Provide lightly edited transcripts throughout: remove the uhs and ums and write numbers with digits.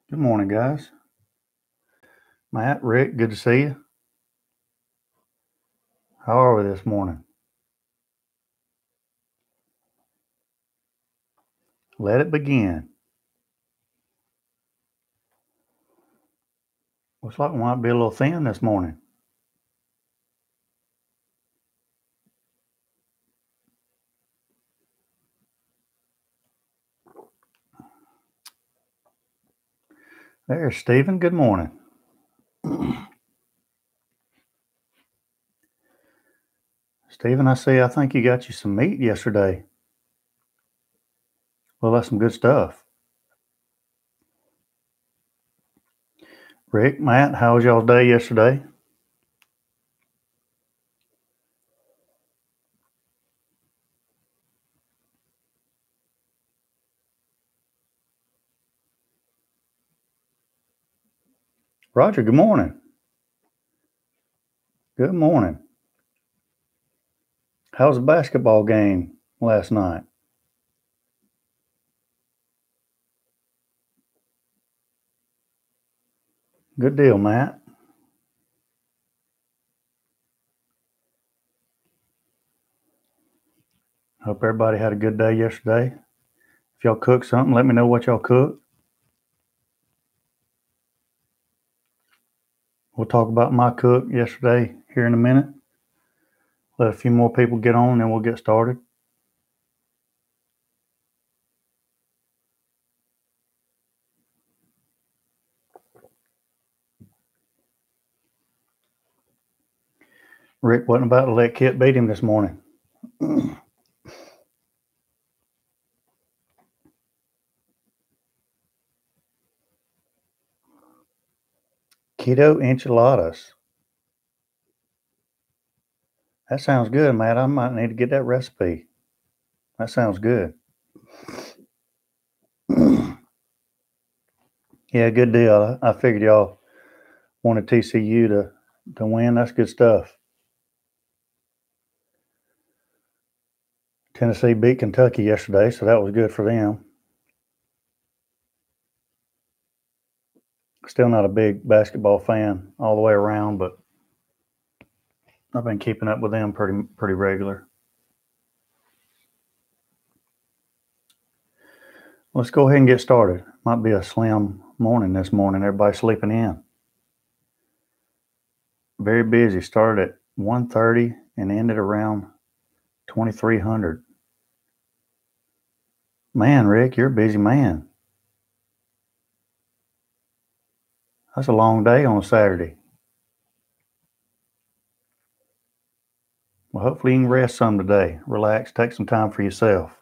Good morning, guys. Matt, Rick, good to see you. How are we this morning? Let it begin. Looks like we might be a little thin this morning. There's Stephen. Good morning. Stephen, I think you got you some meat yesterday. Well, that's some good stuff. Rick, Matt, how was y'all's day yesterday? Roger, good morning. Good morning. How was the basketball game last night? Good deal, Matt. Hope everybody had a good day yesterday. If y'all cooked something, let me know what y'all cooked. We'll talk about my cook yesterday here in a minute. Let a few more people get on and then we'll get started. Rick wasn't about to let Kit beat him this morning. Keto enchiladas. That sounds good, Matt. I might need to get that recipe. That sounds good. Yeah, good deal. I figured y'all wanted TCU to win. That's good stuff. Tennessee beat Kentucky yesterday, so that was good for them. Still not a big basketball fan all the way around, but I've been keeping up with them pretty regular. Let's go ahead and get started. Might be a slim morning this morning. Everybody's sleeping in. Very busy. Started at 1:30 and ended around 2300. Man, Rick, you're a busy man. That's a long day on a Saturday. Well, hopefully you can rest some today. Relax, take some time for yourself.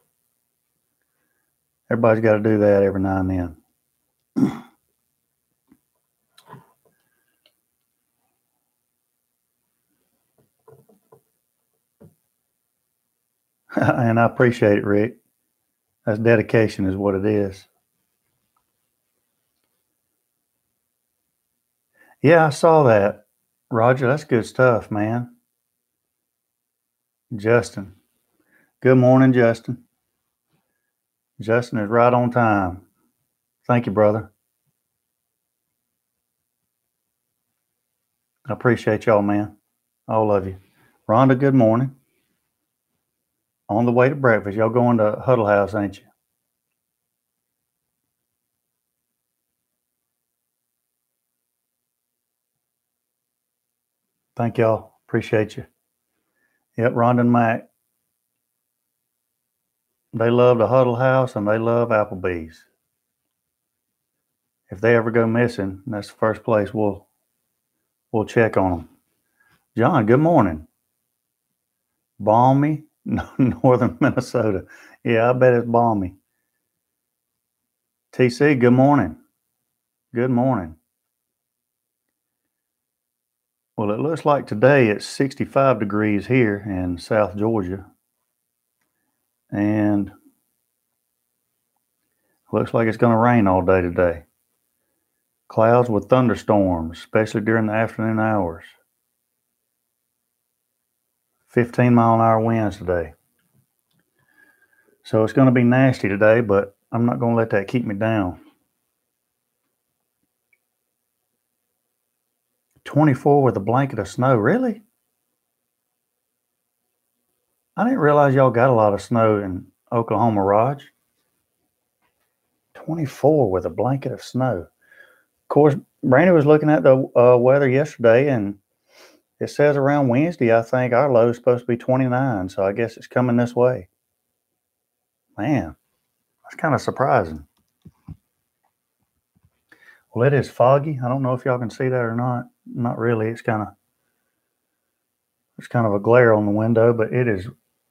Everybody's got to do that every now and then. And I appreciate it, Rick. That's dedication is what it is. Yeah, I saw that. Roger, that's good stuff, man. Justin. Good morning, Justin. Justin is right on time. Thank you, brother. I appreciate y'all, man. All of you. Rhonda, good morning. On the way to breakfast. Y'all going to Huddle House, ain't you? Thank y'all. Appreciate you. Yep, Rhonda and Mac. They love the Huddle House and they love Applebee's. If they ever go missing, that's the first place we'll check on them. John, good morning. Balmy, northern Minnesota. Yeah, I bet it's balmy. TC, good morning. Good morning. Well, it looks like today it's 65 degrees here in South Georgia. And looks like it's going to rain all day today. Clouds with thunderstorms, especially during the afternoon hours. 15-mile-an-hour winds today. So it's going to be nasty today, but I'm not going to let that keep me down. 24 with a blanket of snow. Really? I didn't realize y'all got a lot of snow in Oklahoma, Raj. 24 with a blanket of snow. Of course, Brandy was looking at the weather yesterday, and it says around Wednesday, I think our low is supposed to be 29, so I guess it's coming this way. Man, that's kind of surprising. Well, it is foggy. I don't know if y'all can see that or not. Not really. It's kind of a glare on the window, but it is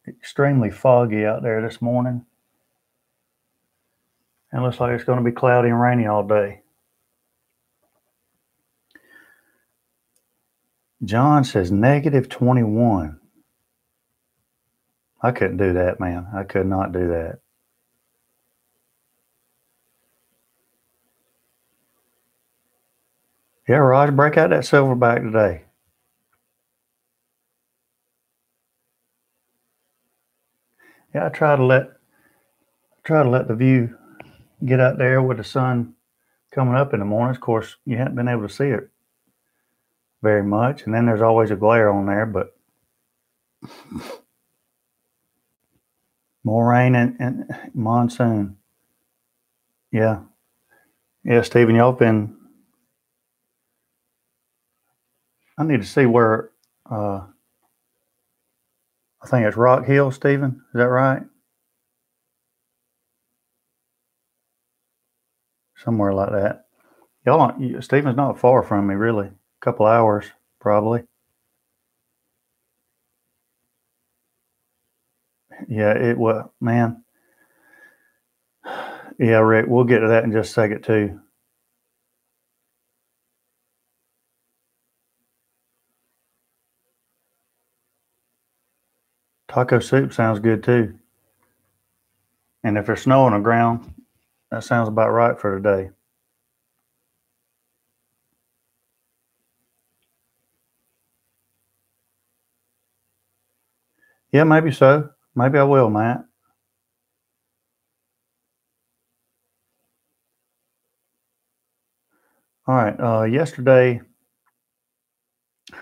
extremely foggy out there this morning. And it looks like it's going to be cloudy and rainy all day. John says negative 21. I couldn't do that, man. I could not do that. Yeah, Raj, break out that Silverbac today. Yeah, I try to let the view get out there with the sun coming up in the mornings. Of course, you haven't been able to see it very much, and then there's always a glare on there, but more rain and monsoon. Yeah, Stephen, y'all been. I need to see where. I think it's Rock Hill, Stephen. Is that right? Somewhere like that. Stephen's not far from me, really. A couple hours, probably. Yeah, it was, man. Yeah, Rick, we'll get to that in just a second, too. Taco soup sounds good, too. And if there's snow on the ground, that sounds about right for today. Yeah, maybe so. Maybe I will, Matt. All right. Yesterday,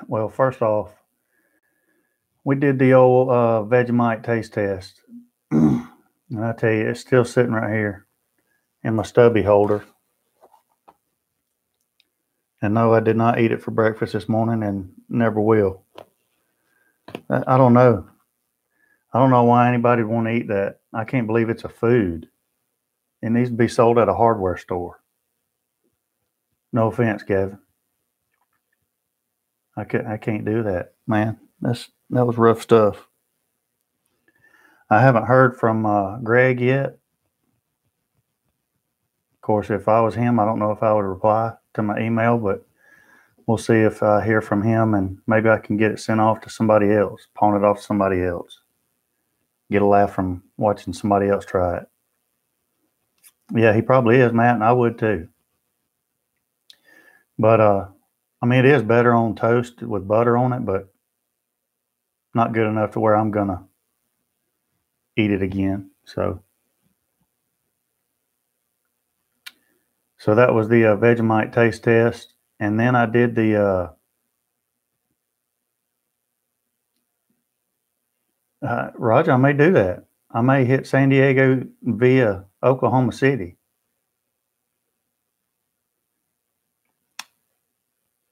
well, first off, we did the old Vegemite taste test. And I tell you, it's still sitting right here in my stubby holder. And no, I did not eat it for breakfast this morning and never will. I don't know. I don't know why anybody would want to eat that. I can't believe it's a food. It needs to be sold at a hardware store. No offense, Gavin. I can't do that, man. That was rough stuff. I haven't heard from Greg yet. Of course, if I was him, I don't know if I would reply to my email, but we'll see if I hear from him, and maybe I can get it sent off to somebody else, pawn it off to somebody else. Get a laugh from watching somebody else try it. Yeah, he probably is, Matt, and I would too. But I mean, it is better on toast with butter on it, but not good enough to where I'm gonna eat it again. So that was the Vegemite taste test, and then I did the Roger. I may do that. I may hit San Diego via Oklahoma City.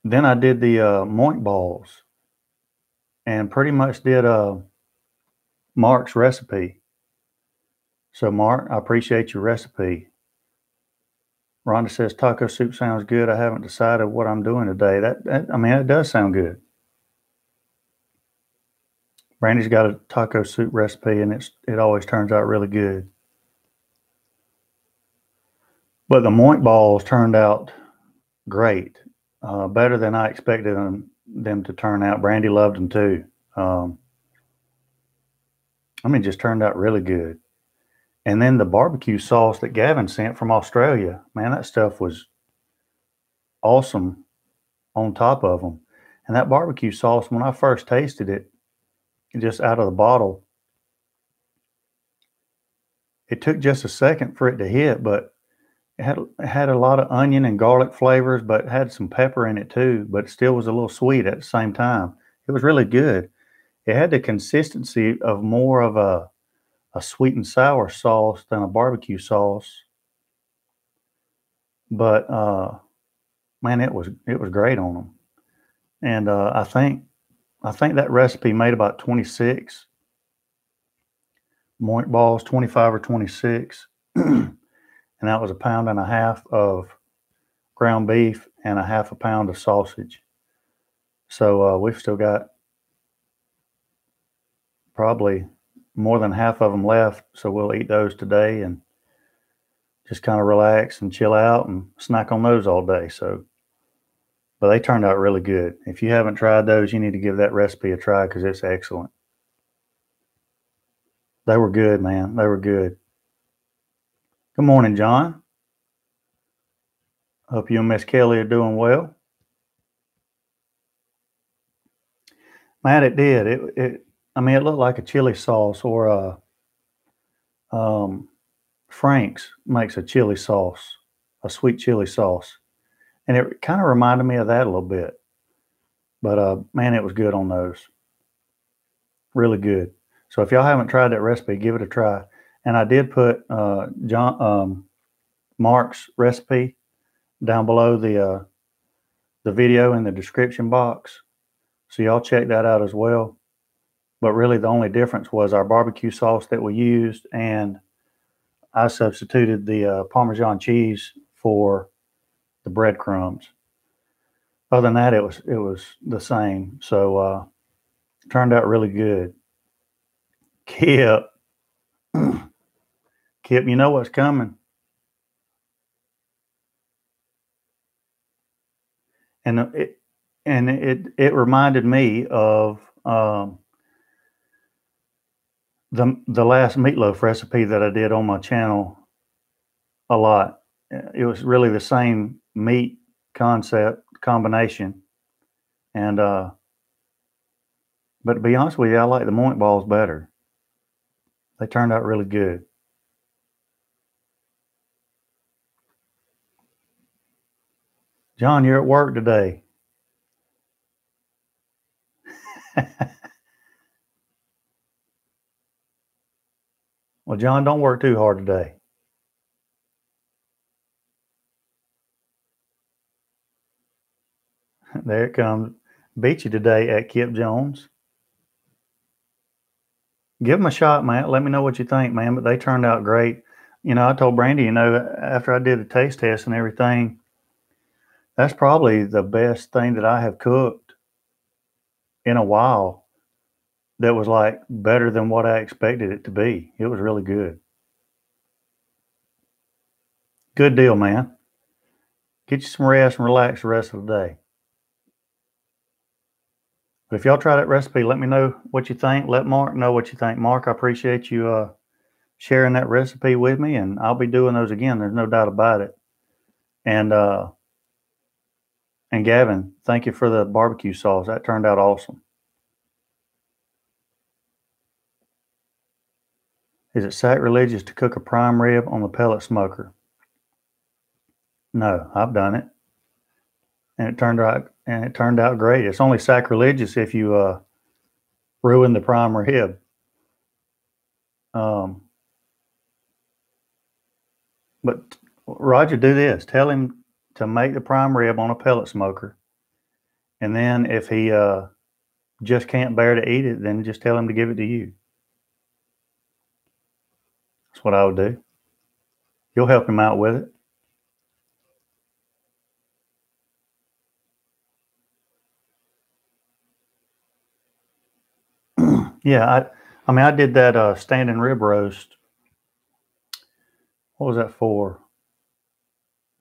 Then I did the Moink balls, and pretty much did Mark's recipe. So Mark, I appreciate your recipe. Rhonda says taco soup sounds good. I haven't decided what I'm doing today. I mean, it does sound good. Brandy's got a taco soup recipe, and it always turns out really good. But the Moink balls turned out great, better than I expected them to turn out. Brandy loved them too. I mean, just turned out really good. And then the barbecue sauce that Gavin sent from Australia, man, that stuff was awesome on top of them. And that barbecue sauce, when I first tasted it, just out of the bottle, it took just a second for it to hit, but it had a lot of onion and garlic flavors, but it had some pepper in it too, but it still was a little sweet at the same time. It was really good. It had the consistency of more of a sweet and sour sauce than a barbecue sauce. But man, it was great on them. And I think that recipe made about 26 moink balls, 25 or 26. And that was a pound and a half of ground beef and a half a pound of sausage. So we've still got probably more than half of them left. So we'll eat those today and just kind of relax and chill out and snack on those all day. So, but they turned out really good. If you haven't tried those, you need to give that recipe a try because it's excellent. They were good, man. They were good. Good morning, John. Hope you and Miss Kelly are doing well. Man, it did. It looked like a chili sauce or Frank's makes a chili sauce, a sweet chili sauce. And it kind of reminded me of that a little bit. But man, it was good on those. Really good. So if y'all haven't tried that recipe, give it a try. And I did put Mark's recipe down below the video in the description box. So y'all check that out as well. But really the only difference was our barbecue sauce that we used, and I substituted the Parmesan cheese for the breadcrumbs. Other than that, it was the same. So turned out really good. Kip, you know what's coming. And it reminded me of the last meatloaf recipe that I did on my channel a lot. It was really the same meat concept combination, and but to be honest with you, I like the moink balls better. They turned out really good. John, you're at work today. Well, John, don't work too hard today. There it comes. Beat you today at Kip Jones. Give them a shot, man. Let me know what you think, man. But they turned out great. I told Brandy, after I did the taste test and everything, that's probably the best thing that I have cooked in a while that was like better than what I expected it to be. It was really good. Good deal, man. Get you some rest and relax the rest of the day. But if y'all try that recipe, let me know what you think. Let Mark know what you think. Mark, I appreciate you sharing that recipe with me, and I'll be doing those again. There's no doubt about it. And Gavin, thank you for the barbecue sauce. That turned out awesome. Is it sacrilegious to cook a prime rib on the pellet smoker? No, I've done it, and it turned out great. It's only sacrilegious if you ruin the prime rib. But Roger, do this. Tell him to make the prime rib on a pellet smoker, and then if he just can't bear to eat it, then just tell him to give it to you. That's what I would do. You'll help him out with it. Yeah, I did that standing rib roast. What was that for?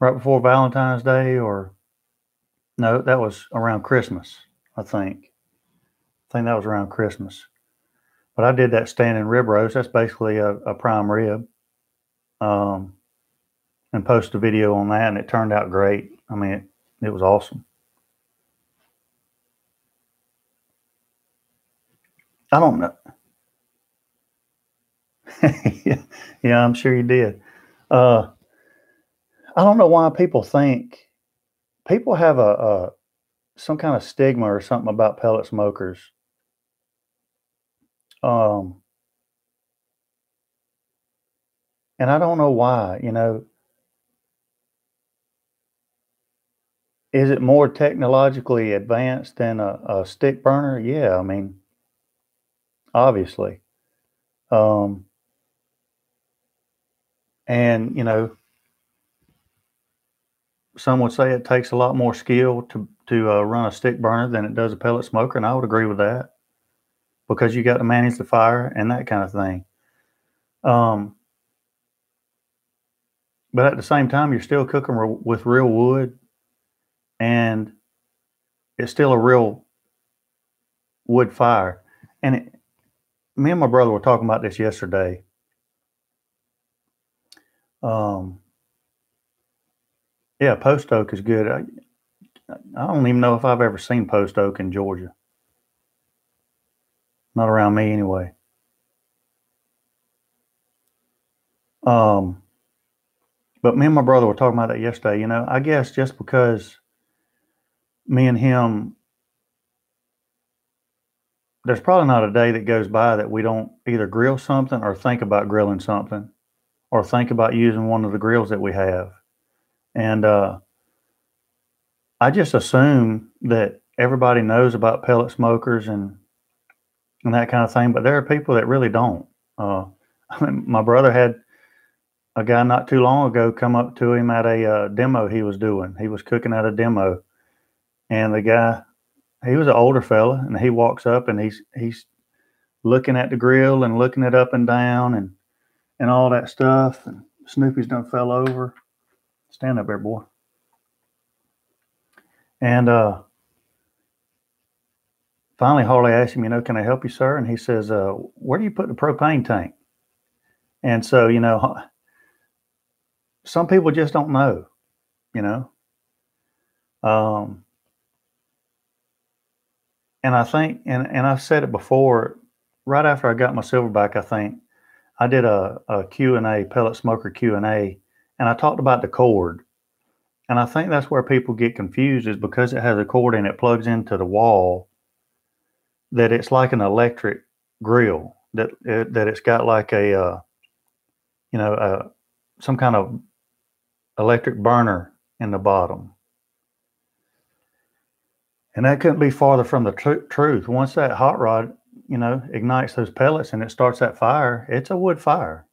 Right before Valentine's Day, or no? That was around Christmas, I think. I think that was around Christmas. But I did that standing rib roast. That's basically a prime rib. And posted a video on that, and it turned out great. I mean, it was awesome. I don't know. Yeah, I'm sure you did. I don't know why people have a some kind of stigma or something about pellet smokers. Um, and I don't know why, is it more technologically advanced than a stick burner? Yeah, I mean, obviously. Um, and, some would say it takes a lot more skill to run a stick burner than it does a pellet smoker, and I would agree with that because you got to manage the fire and that kind of thing. But at the same time, you're still cooking with real wood, and it's still a real wood fire. And me and my brother were talking about this yesterday. Yeah, post oak is good. I don't even know if I've ever seen post oak in Georgia. Not around me anyway. But me and my brother were talking about that yesterday. I guess just because me and him, there's probably not a day that goes by that we don't either grill something or think about grilling something or think about using one of the grills that we have. And I just assume that everybody knows about pellet smokers and that kind of thing, but there are people that really don't. I mean, my brother had a guy not too long ago come up to him at a demo he was doing. He was cooking at a demo, and the guy, he was an older fella, and he walks up and he's looking at the grill and looking it up and down and all that stuff. And Snoopy's done fell over. Stand up there, boy. And finally, Harley asked him, can I help you, sir? And he says, where do you put the propane tank? And so, some people just don't know, you know. And I think, and I've said it before, right after I got my Silverbac, I think I did a Q&A, pellet smoker Q&A, and I talked about the cord. And I think that's where people get confused, is because it has a cord and it plugs into the wall, that it's like an electric grill, that it's got like a, some kind of electric burner in the bottom. And that couldn't be farther from the truth. Once that hot rod, ignites those pellets and it starts that fire, it's a wood fire.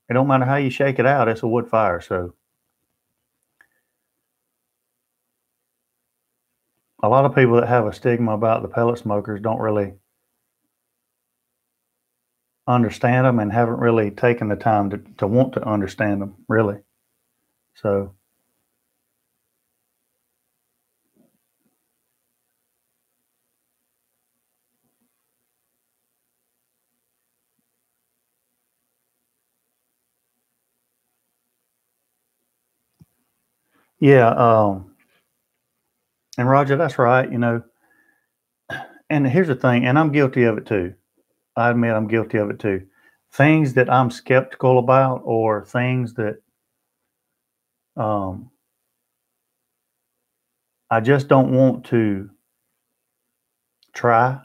It don't matter how you shake it out, it's a wood fire. So a lot of people that have a stigma about the pellet smokers don't really understand them and haven't really taken the time to want to understand them, really. So yeah, and Roger, that's right, and here's the thing, and I'm guilty of it too. I admit I'm guilty of it too. Things that I'm skeptical about, or things that I just don't want to try.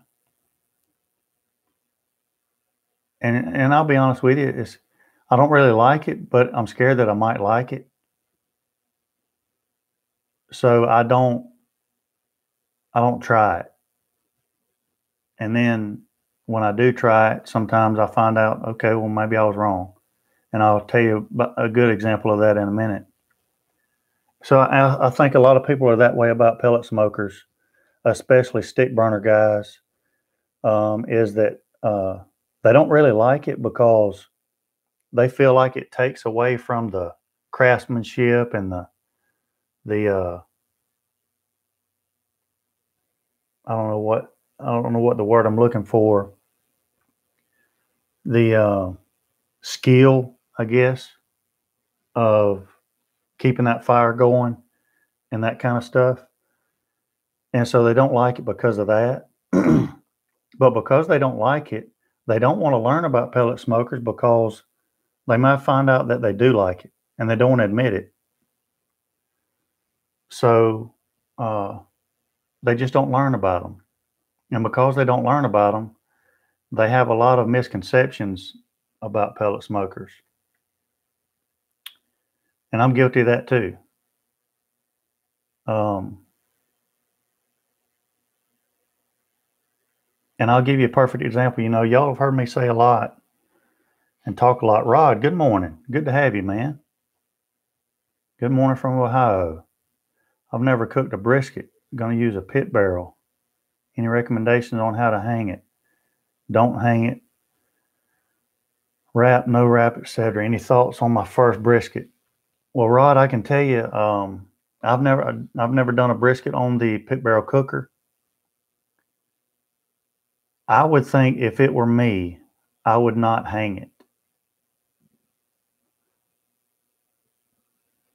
And I'll be honest with you, I don't really like it, but I'm scared that I might like it. So I don't try it. And then when I do try it, sometimes I find out, okay, well, maybe I was wrong. And I'll tell you a good example of that in a minute. So I think a lot of people are that way about pellet smokers, especially stick burner guys, is that they don't really like it because they feel like it takes away from the craftsmanship and the I don't know what the word I'm looking for. The skill, I guess, of keeping that fire going and that kind of stuff. And so they don't like it because of that. But because they don't like it, they don't want to learn about pellet smokers because they might find out that they do like it. and they don't want to admit it. So they just don't learn about them. And because they don't learn about them, they have a lot of misconceptions about pellet smokers. And I'm guilty of that too. And I'll give you a perfect example. You know, y'all have heard me say a lot and talk a lot. Rod, good morning. Good to have you, man. Good morning from Ohio. I've never cooked a brisket. Going to use a pit barrel. Any recommendations on how to hang it? Don't hang it. Wrap, no wrap, etc. Any thoughts on my first brisket? Well, Rod, I can tell you, I've never done a brisket on the pit barrel cooker. I would think if it were me, I would not hang it.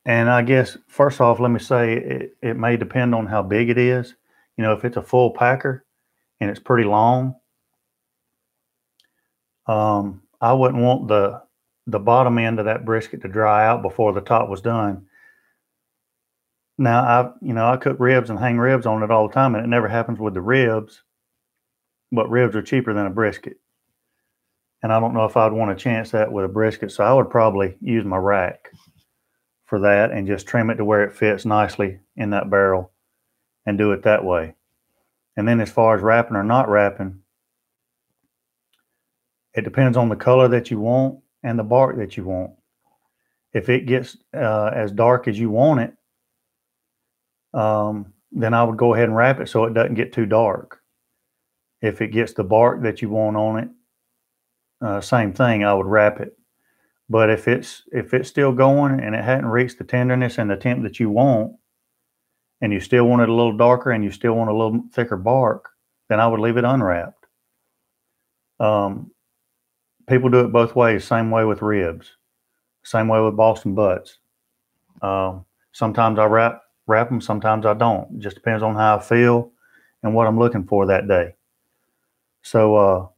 And I guess first off, let me say it may depend on how big it is. You know, if it's a full packer and it's pretty long, I wouldn't want the bottom end of that brisket to dry out before the top was done. Now I cook ribs and hang ribs on it all the time, and it never happens with the ribs. But ribs are cheaper than a brisket, and I don't know if I'd want to chance that with a brisket. So I would probably use my rack for that and just trim it to where it fits nicely in that barrel, and do it that way. And then as far as wrapping or not wrapping, it depends on the color that you want and the bark that you want. If it gets as dark as you want it, then I would go ahead and wrap it so it doesn't get too dark. If it gets the bark that you want on it, same thing, I would wrap it. But if it's still going and it hadn't reached the tenderness and the temp that you want, and you still want it a little darker and you still want a little thicker bark, then I would leave it unwrapped. People do it both ways. Same way with ribs. Same way with Boston butts. Sometimes I wrap them, sometimes I don't. It just depends on how I feel and what I'm looking for that day. So,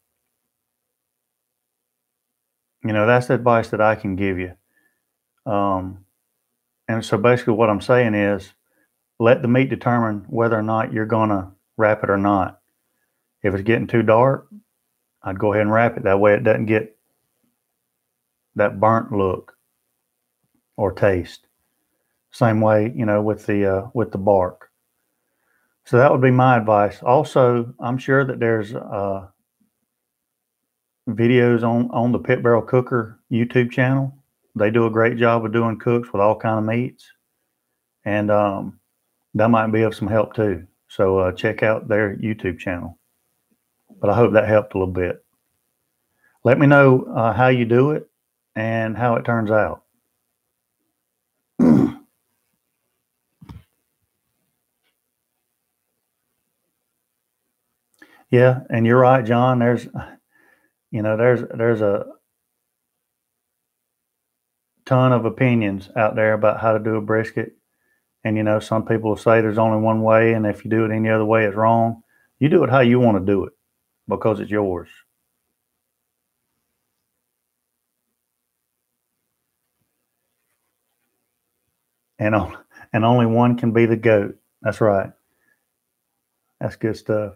that's the advice that I can give you. And so basically what I'm saying is let the meat determine whether or not you're going to wrap it or not. If it's getting too dark, I'd go ahead and wrap it. That way it doesn't get that burnt look or taste. Same way, with the bark. So that would be my advice. Also, I'm sure that there's videos on the Pit Barrel Cooker YouTube channel. They do a great job of doing cooks with all kind of meats, and that might be of some help too. So check out their YouTube channel. But I hope that helped a little bit. Let me know how you do it and how it turns out. Yeah, and you're right, John. There's a ton of opinions out there about how to do a brisket. And some people will say there's only one way, and if you do it any other way, it's wrong. You do it how you want to do it because it's yours. And only one can be the goat. That's right. That's good stuff.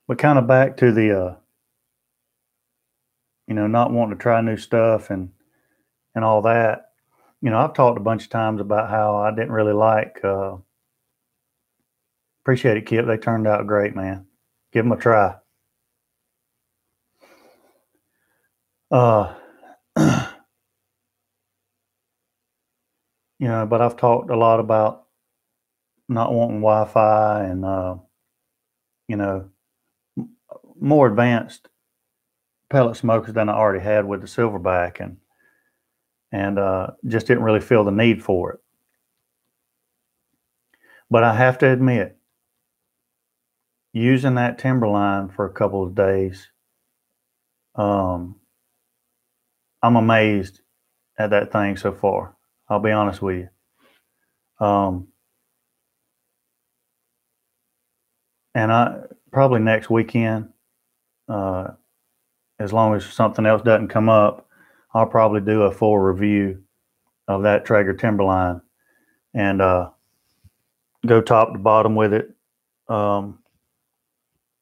But kind of back to the not wanting to try new stuff and all that. I've talked a bunch of times about how I didn't really like. Appreciate it, Kip. They turned out great, man. Give them a try. But I've talked a lot about not wanting Wi-Fi and more advanced pellet smokers than I already had with the Silverbac, and just didn't really feel the need for it. But I have to admit, using that Timberline for a couple of days, I'm amazed at that thing so far. I'll be honest with you. And probably next weekend. As long as something else doesn't come up, I'll probably do a full review of that Traeger Timberline and go top to bottom with it,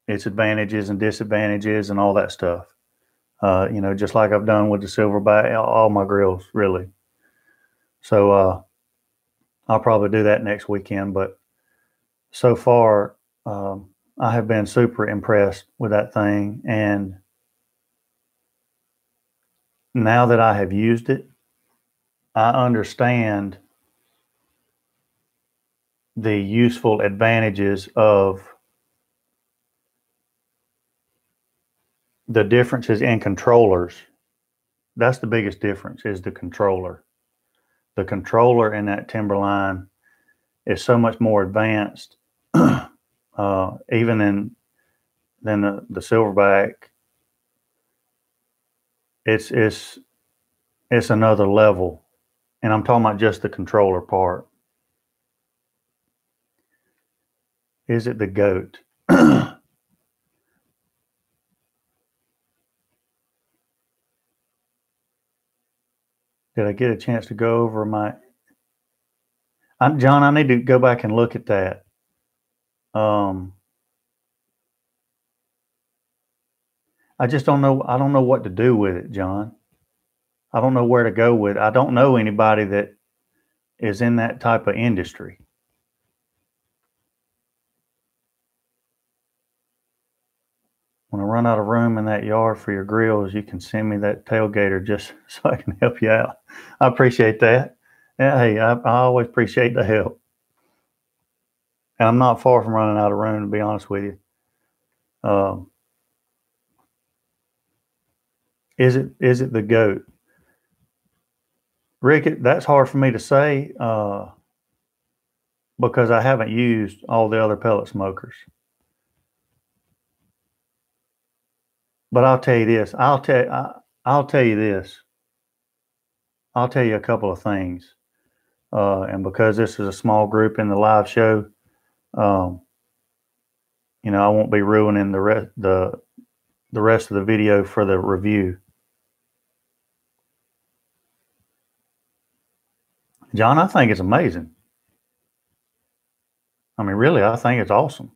its advantages and disadvantages and all that stuff. Just like I've done with the Silverbac, all my grills, really. So I'll probably do that next weekend. But so far, I have been super impressed with that thing. And now that I have used it, I understand the useful advantages of the differences in controllers. That's the biggest difference, is the controller. The controller in that Timberline is so much more advanced, even than the Silverbac. It's another level, and I'm talking about just the controller part. Is it the GOAT? Did I get a chance to go over John, I need to go back and look at that. I just don't know. I don't know what to do with it, John. I don't know where to go with it. I don't know anybody that is in that type of industry. When I run out of room in that yard for your grills, you can send me that tailgater just so I can help you out. I appreciate that. Yeah, hey, I always appreciate the help. And I'm not far from running out of room, to be honest with you. Is it the GOAT? Rick, that's hard for me to say because I haven't used all the other pellet smokers. But I'll tell you this. I'll tell you this. I'll tell you a couple of things. And because this is a small group in the live show, I won't be ruining the rest of the video for the review. John, I think it's amazing. I mean, really, I think it's awesome.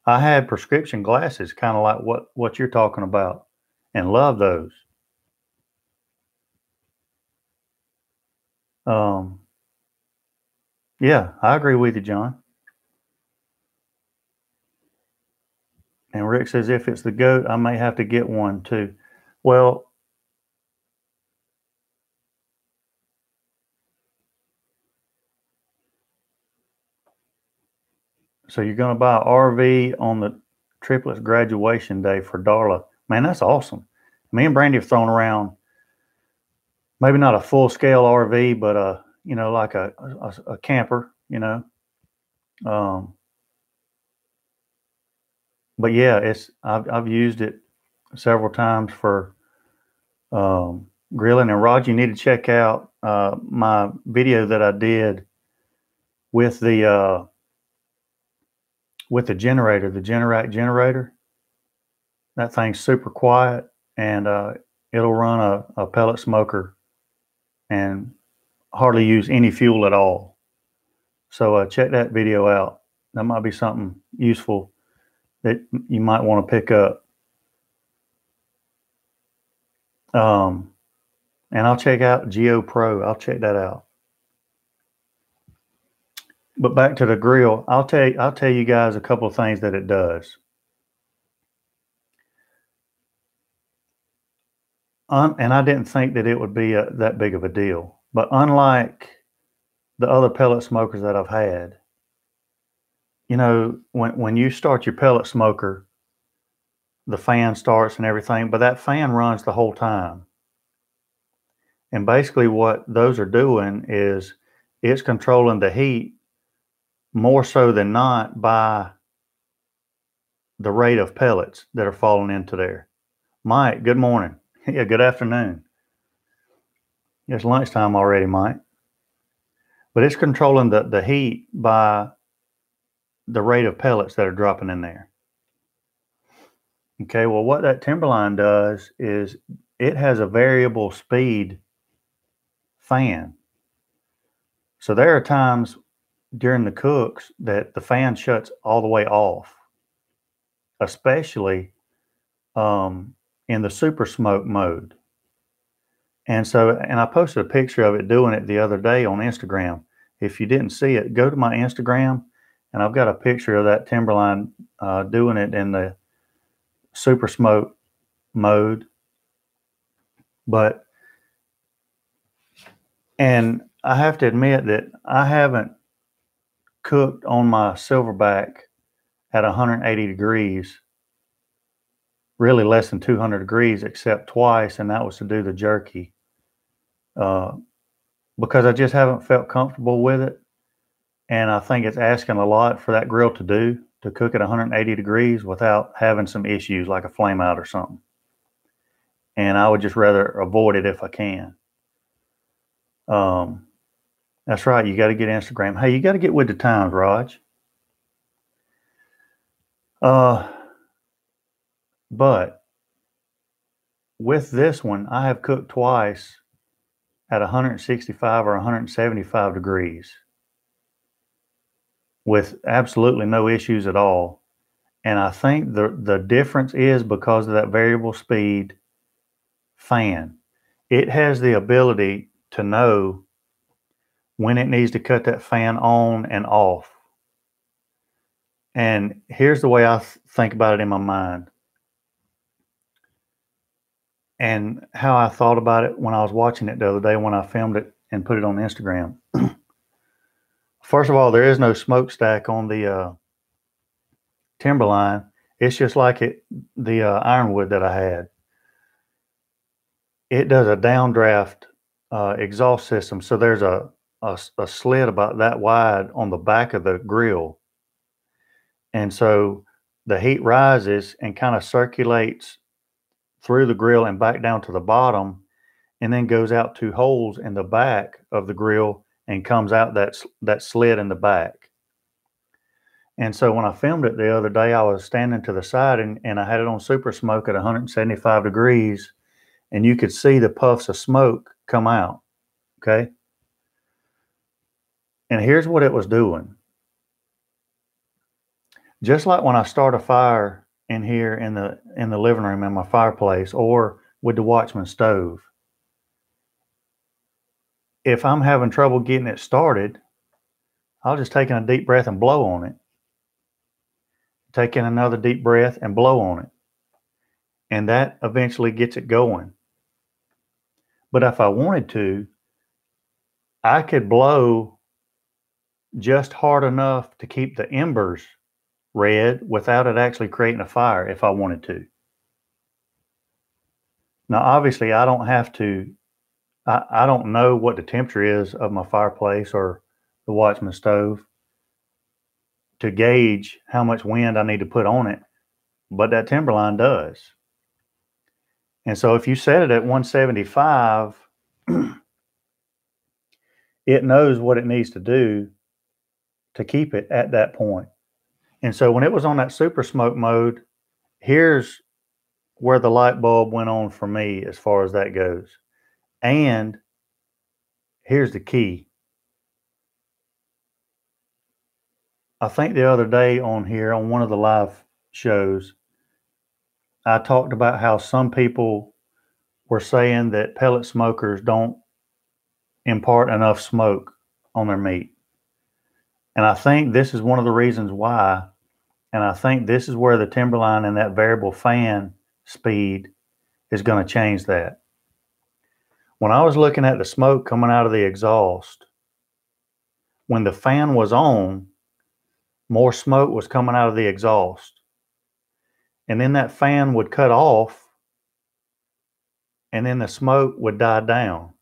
I had prescription glasses, kind of like what you're talking about, and love those. Yeah, I agree with you, John. And Rick says, if it's the GOAT, I may have to get one too. Well, so you're going to buy an RV on the triplets graduation day for Darla. Man, that's awesome. Me and Brandy have thrown around maybe not a full-scale RV, but like a camper, but yeah, I've used it several times for grilling. And Rod, you need to check out my video that I did with the generator, the Generac generator. That thing's super quiet, and it'll run a pellet smoker and hardly use any fuel at all. So check that video out. That might be something useful that you might want to pick up. And I'll check out Geo Pro. I'll check that out. But back to the grill, I'll tell you guys a couple of things that it does. And I didn't think that it would be that big of a deal. But unlike the other pellet smokers that I've had, when you start your pellet smoker, the fan starts and everything, but that fan runs the whole time. And basically what those are doing is it's controlling the heat more so than not by the rate of pellets that are falling into there. Mike, good morning. Yeah, good afternoon. It's lunchtime already, Mike. But it's controlling the heat by the rate of pellets that are dropping in there. Okay, well, what that timberline does is it has a variable speed fan. So there are times during the cooks that the fan shuts all the way off, especially in the super smoke mode. And I posted a picture of it doing it the other day on Instagram. If you didn't see it, go to my Instagram, and I've got a picture of that timberline doing it in the super smoke mode. And I have to admit that I haven't cooked on my Silverbac at 180 degrees, really less than 200 degrees, except twice, and that was to do the jerky, because I just haven't felt comfortable with it. And I think it's asking a lot for that grill to cook at 180 degrees without having some issues like a flame out or something. And I would just rather avoid it if I can. That's right. You got to get Instagram. Hey, you got to get with the times, Raj. But with this one, I have cooked twice at 165 or 175 degrees with absolutely no issues at all. And I think the difference is because of that variable speed fan. It has the ability to know when it needs to cut that fan on and off. And here's the way I think about it in my mind, and how I thought about it when I was watching it the other day when I filmed it and put it on Instagram. First of all, there is no smokestack on the timberline. It's just like the ironwood that I had. It does a downdraft exhaust system, so there's a slit about that wide on the back of the grill, and so the heat rises and kind of circulates through the grill and back down to the bottom, and then goes out 2 holes in the back of the grill and comes out that slit in the back. And so when I filmed it the other day, I was standing to the side and I had it on super smoke at 175 degrees, and you could see the puffs of smoke come out. Okay. And here's what it was doing. Just like when I start a fire in here in the living room in my fireplace or with the Watchman stove, if I'm having trouble getting it started, I'll just take in a deep breath and blow on it. Take in another deep breath and blow on it. And that eventually gets it going. But if I wanted to, I could blow just hard enough to keep the embers red without it actually creating a fire if I wanted to. Now, obviously, I don't have to, I don't know what the temperature is of my fireplace or the Watchman stove to gauge how much wind I need to put on it, but that timberline does. And so if you set it at 175, it knows what it needs to do to keep it at that point. And so when it was on that super smoke mode, here's where the light bulb went on for me as far as that goes. And here's the key. I think the other day on here, on one of the live shows, I talked about how some people were saying that pellet smokers don't impart enough smoke on their meat. And I think this is one of the reasons why. And I think this is where the timberline and that variable fan speed is going to change that. When I was looking at the smoke coming out of the exhaust, when the fan was on, more smoke was coming out of the exhaust. And then that fan would cut off, and then the smoke would die down.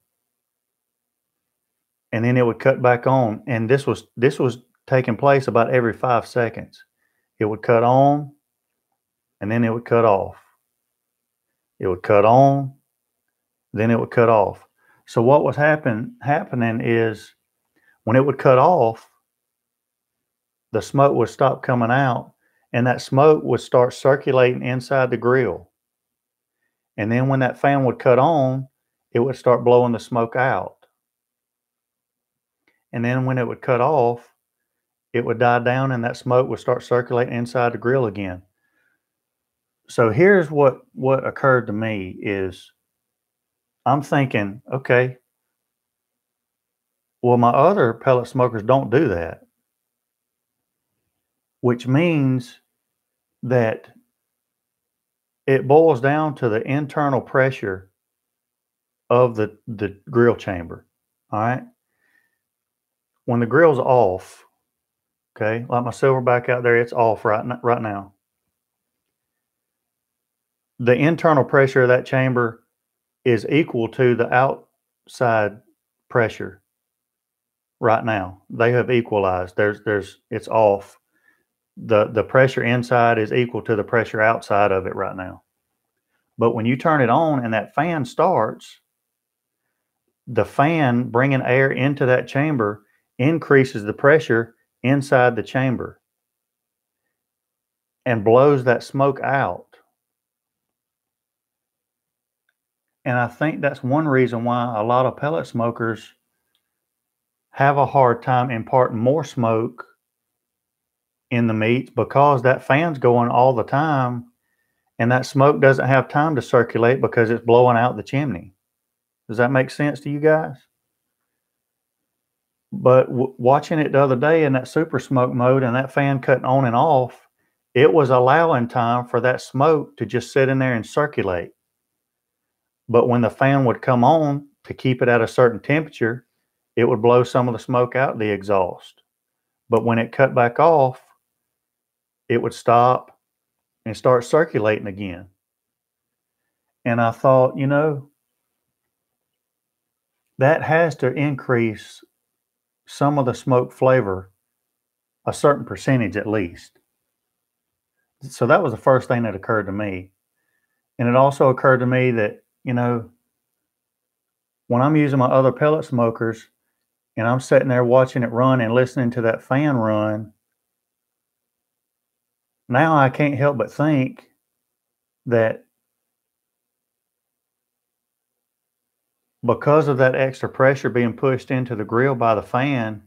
And then it would cut back on. And this was taking place about every 5 seconds. It would cut on, and then it would cut off. It would cut on, then it would cut off. So what was happening is when it would cut off, the smoke would stop coming out, and that smoke would start circulating inside the grill. And then when that fan would cut on, it would start blowing the smoke out. And then when it would cut off, it would die down and that smoke would start circulating inside the grill again. So here's what occurred to me is I'm thinking, okay, well, my other pellet smokers don't do that, which means that it boils down to the internal pressure of the grill chamber. All right. When the grill's off, okay, like my Silverbac out there, it's off right now. The internal pressure of that chamber is equal to the outside pressure right now. They have equalized. It's off. The pressure inside is equal to the pressure outside of it right now. But when you turn it on and that fan starts, the fan bringing air into that chamber increases the pressure inside the chamber and blows that smoke out. And I think that's one reason why a lot of pellet smokers have a hard time imparting more smoke in the meats, because that fan's going all the time and that smoke doesn't have time to circulate because it's blowing out the chimney. Does that make sense to you guys? But watching it the other day in that super smoke mode and that fan cutting on and off, it was allowing time for that smoke to just sit in there and circulate. But when the fan would come on to keep it at a certain temperature, it would blow some of the smoke out the exhaust. But when it cut back off, it would stop and start circulating again. And I thought, you know, that has to increase some of the smoke flavor, a certain percentage at least. So that was the first thing that occurred to me. And it also occurred to me that, you know, when I'm using my other pellet smokers and I'm sitting there watching it run and listening to that fan run, now I can't help but think that because of that extra pressure being pushed into the grill by the fan,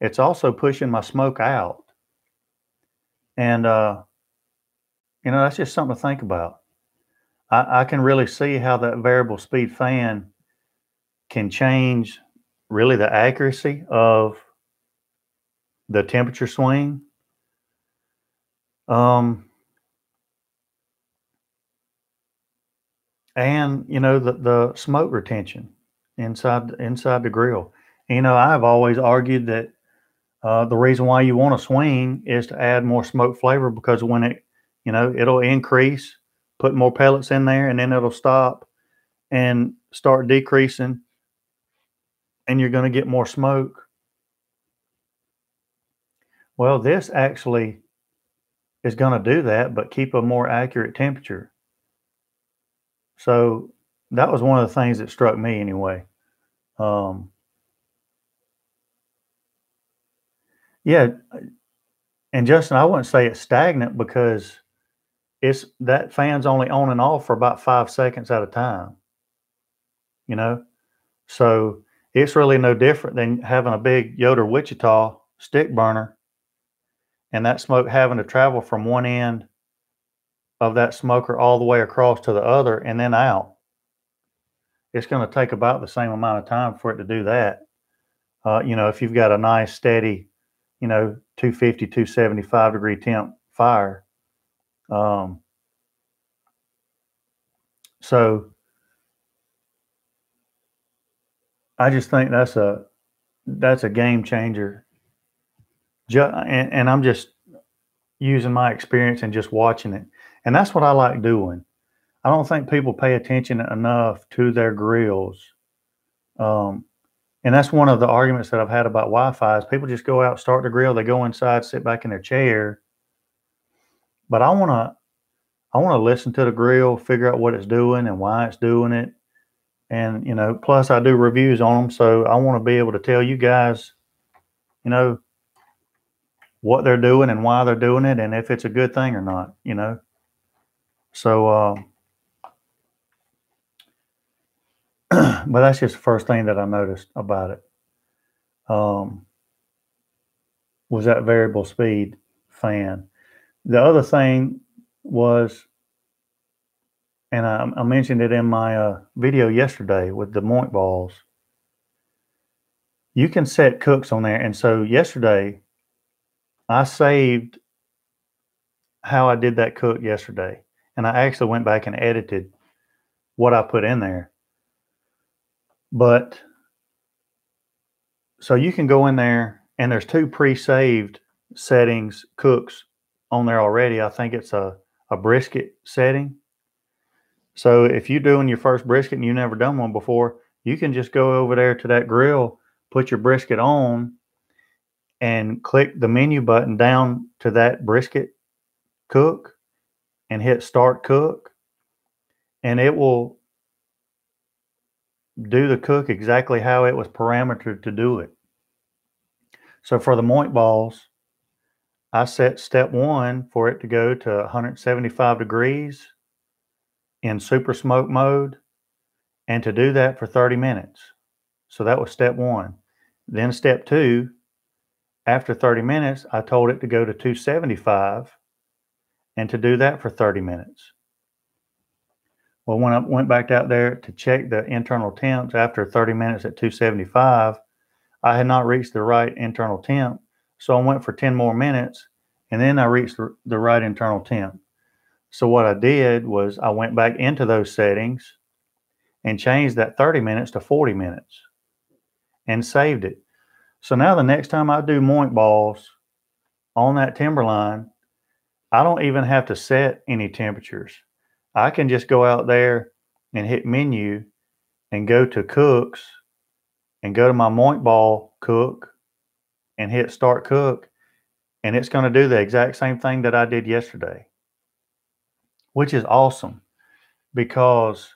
it's also pushing my smoke out. And, you know, that's just something to think about. I can really see how that variable speed fan can change really the accuracy of the temperature swing. And you know, the smoke retention inside the grill. And, you know, I've always argued that the reason why you want to swing is to add more smoke flavor, because when it, you know, it'll increase, put more pellets in there, and then it'll stop and start decreasing, and you're going to get more smoke. Well, this actually is going to do that, but keep a more accurate temperature. So that was one of the things that struck me anyway. Yeah, and Justin, I wouldn't say it's stagnant, because it's that fan's only on and off for about 5 seconds at a time. You know, so it's really no different than having a big Yoder Wichita stick burner and that smoke having to travel from one end of that smoker all the way across to the other and then out. It's going to take about the same amount of time for it to do that. You know, if you've got a nice steady, you know, 250, 275 degree temp fire. So I just think that's a game changer. And I'm just using my experience and just watching it. And that's what I like doing. I don't think people pay attention enough to their grills. And that's one of the arguments that I've had about Wi-Fi is people just go out, start the grill, they go inside, sit back in their chair. But I want to listen to the grill, figure out what it's doing and why it's doing it. And, you know, plus I do reviews on them. So I want to be able to tell you guys, you know, what they're doing and why they're doing it and if it's a good thing or not, you know. So, but that's just the first thing that I noticed about it. Was that variable speed fan. The other thing was, and I mentioned it in my video yesterday with the Moink balls, you can set cooks on there. And so yesterday, I saved how I did that cook yesterday. And I actually went back and edited what I put in there. But so you can go in there, and there's 2 pre-saved settings, cooks on there already. I think it's a brisket setting. So if you're doing your first brisket and you've never done one before, you can just go over there to that grill, put your brisket on, and click the menu button down to that brisket cook and hit start cook. And it will do the cook exactly how it was parametered to do it. So for the Moink balls, I set step 1 for it to go to 175 degrees in super smoke mode, and to do that for 30 minutes. So that was step 1. Then step 2, after 30 minutes, I told it to go to 275 and to do that for 30 minutes. Well, when I went back out there to check the internal temps after 30 minutes at 275, I had not reached the right internal temp. So I went for 10 more minutes, and then I reached the right internal temp. So what I did was I went back into those settings and changed that 30 minutes to 40 minutes and saved it. So now the next time I do Moink balls on that timberline, I don't even have to set any temperatures. I can just go out there and hit menu and go to cooks and go to my Moink ball cook and hit start cook, and it's going to do the exact same thing that I did yesterday, which is awesome, because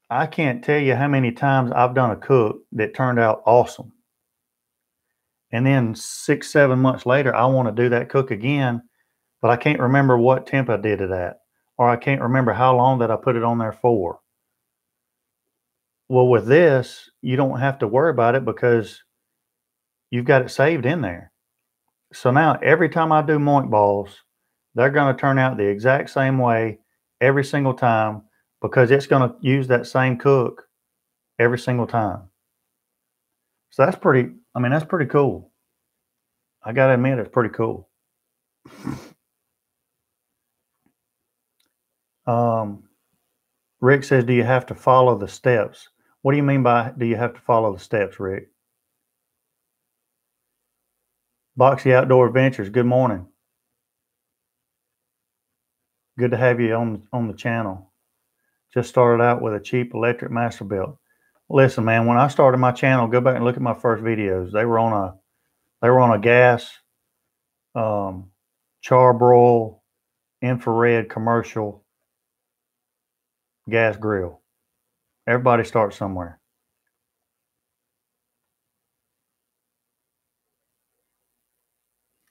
I can't tell you how many times I've done a cook that turned out awesome. And then 6, 7 months later, I want to do that cook again, but I can't remember what temp I did it at, or I can't remember how long that I put it on there for. Well, with this, you don't have to worry about it because you've got it saved in there. So now every time I do Moink balls, they're going to turn out the exact same way every single time, because it's going to use that same cook every single time. So that's pretty cool. I got to admit, it's pretty cool. Rick says, do you have to follow the steps? What do you mean by do you have to follow the steps, Rick? Boxy Outdoor Adventures, good morning. Good to have you on the channel. Just started out with a cheap electric Masterbuilt. Listen, man, when I started my channel, go back and look at my first videos. They were on a gas charbroil infrared commercial gas grill. Everybody starts somewhere.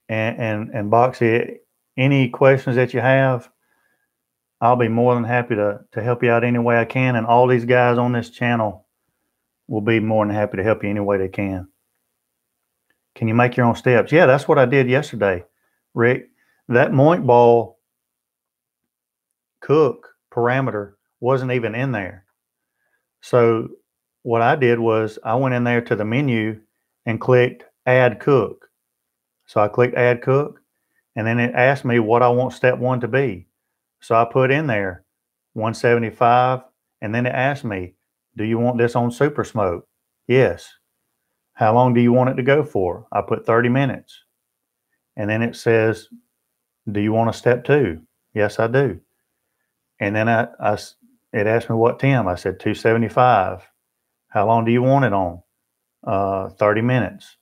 And Boxy, any questions that you have, I'll be more than happy to help you out any way I can. And all these guys on this channel will be more than happy to help you any way they can. Can you make your own steps? Yeah, that's what I did yesterday, Rick. That Moink ball cook parameter wasn't even in there. So what I did was I went in there to the menu and clicked add cook. So I clicked add cook, and then it asked me what I want step 1 to be. So I put in there 175, and then it asked me, do you want this on super smoke? Yes. How long do you want it to go for? I put 30 minutes. And then it says, do you want a step 2? Yes, I do. And then it asked me what temp. I said 275. How long do you want it on? 30 minutes.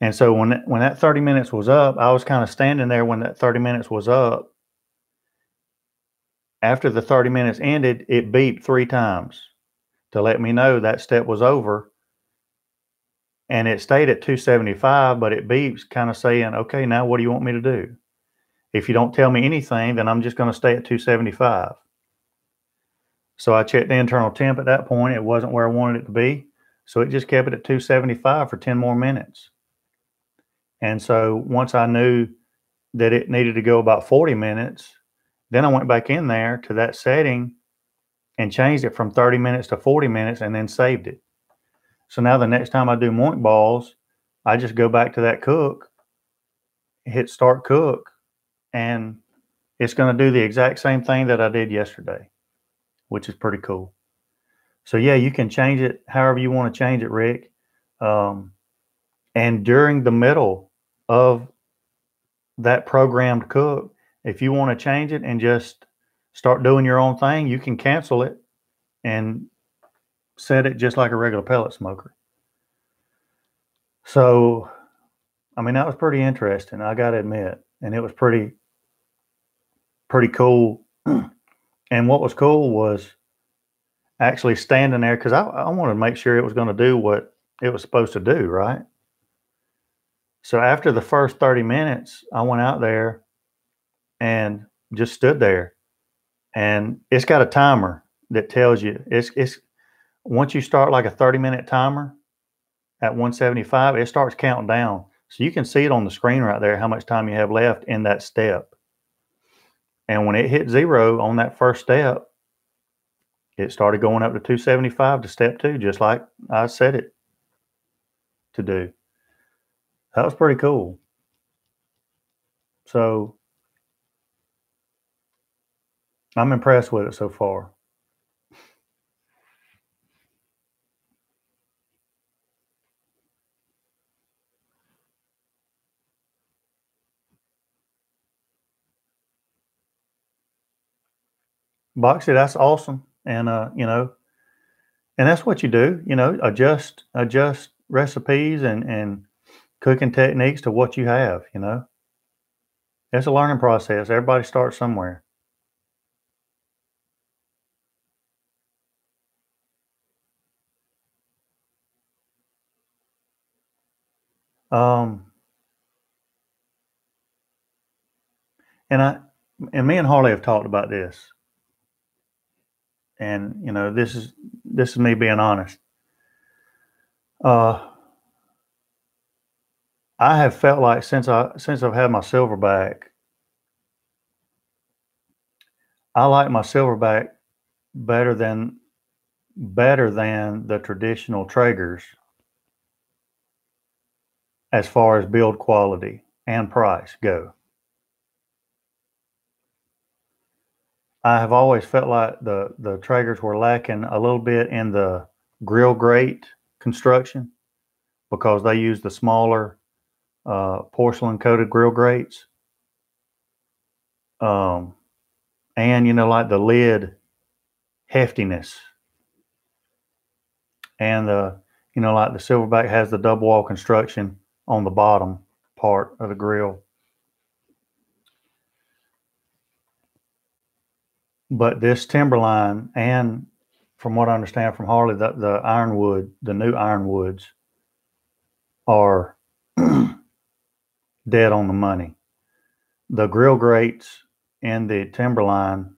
And so when that 30 minutes was up, I was kind of standing there when that 30 minutes was up. After the 30 minutes ended, it beeped 3 times to let me know that step was over. and it stayed at 275, but it beeps kind of saying, okay, now what do you want me to do? If you don't tell me anything, then I'm just going to stay at 275. So I checked the internal temp at that point. It wasn't where I wanted it to be. So it just kept it at 275 for 10 more minutes. And so once I knew that it needed to go about 40 minutes, then I went back in there to that setting and changed it from 30 minutes to 40 minutes and then saved it. So now the next time I do moink balls, I just go back to that cook, hit start cook, and it's going to do the exact same thing that I did yesterday, which is pretty cool. So yeah, you can change it however you want to change it, Rick. And during the middle of that programmed cook, if you want to change it and just start doing your own thing, you can cancel it and set it just like a regular pellet smoker. So, I mean, that was pretty interesting, I got to admit. And it was pretty cool. And what was cool was actually standing there, because I wanted to make sure it was going to do what it was supposed to do, right? So after the first 30 minutes, I went out there and just stood there. And it's got a timer that tells you, it's once you start like a 30-minute timer at 175, it starts counting down. So you can see it on the screen right there, how much time you have left in that step. And when it hit 0 on that first step, it started going up to 275 to step 2, just like I set it to do. That was pretty cool. So I'm impressed with it so far. Boxy, that's awesome. And you know, and that's what you do, you know, adjust recipes and cooking techniques to what you have, you know. It's a learning process. Everybody starts somewhere. Um, and me and Harley have talked about this. And you know, this is me being honest. Uh, I have felt like since I've had my Silverbac, I like my Silverbac better than the traditional Traegers as far as build quality and price go. I have always felt like the Traegers were lacking a little bit in the grill grate construction because they use the smaller porcelain coated grill grates. And you know, like the lid heftiness, and you know, like the Silverbac has the double wall construction on the bottom part of the grill. But this Timberline, and from what I understand from Harley, the ironwood, the new ironwoods are dead on the money. The grill grates in the Timberline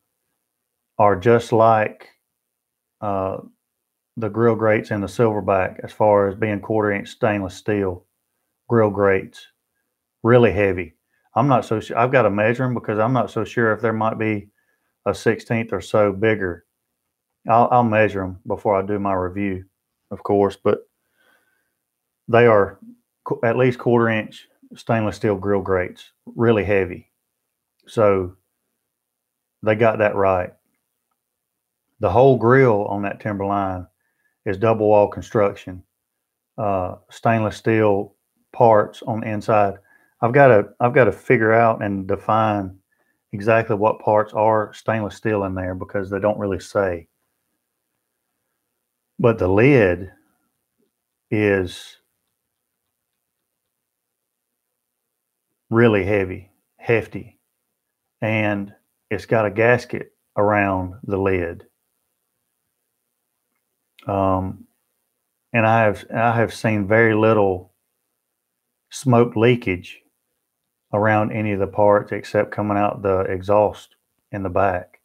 are just like the grill grates in the Silverbac as far as being 1/4-inch stainless steel grill grates, really heavy. I'm not so sure. I've got to measure them because I'm not so sure if there might be a 1/16 or so bigger. I'll measure them before I do my review, of course, but they are at least 1/4-inch stainless steel grill grates, really heavy. So they got that right. The whole grill on that Timberline is double wall construction, stainless steel parts on the inside. I've got to figure out and define exactly what parts are stainless steel in there because they don't really say. But the lid is really heavy, hefty, and it's got a gasket around the lid. and I have seen very little smoke leakage around any of the parts except coming out the exhaust in the back.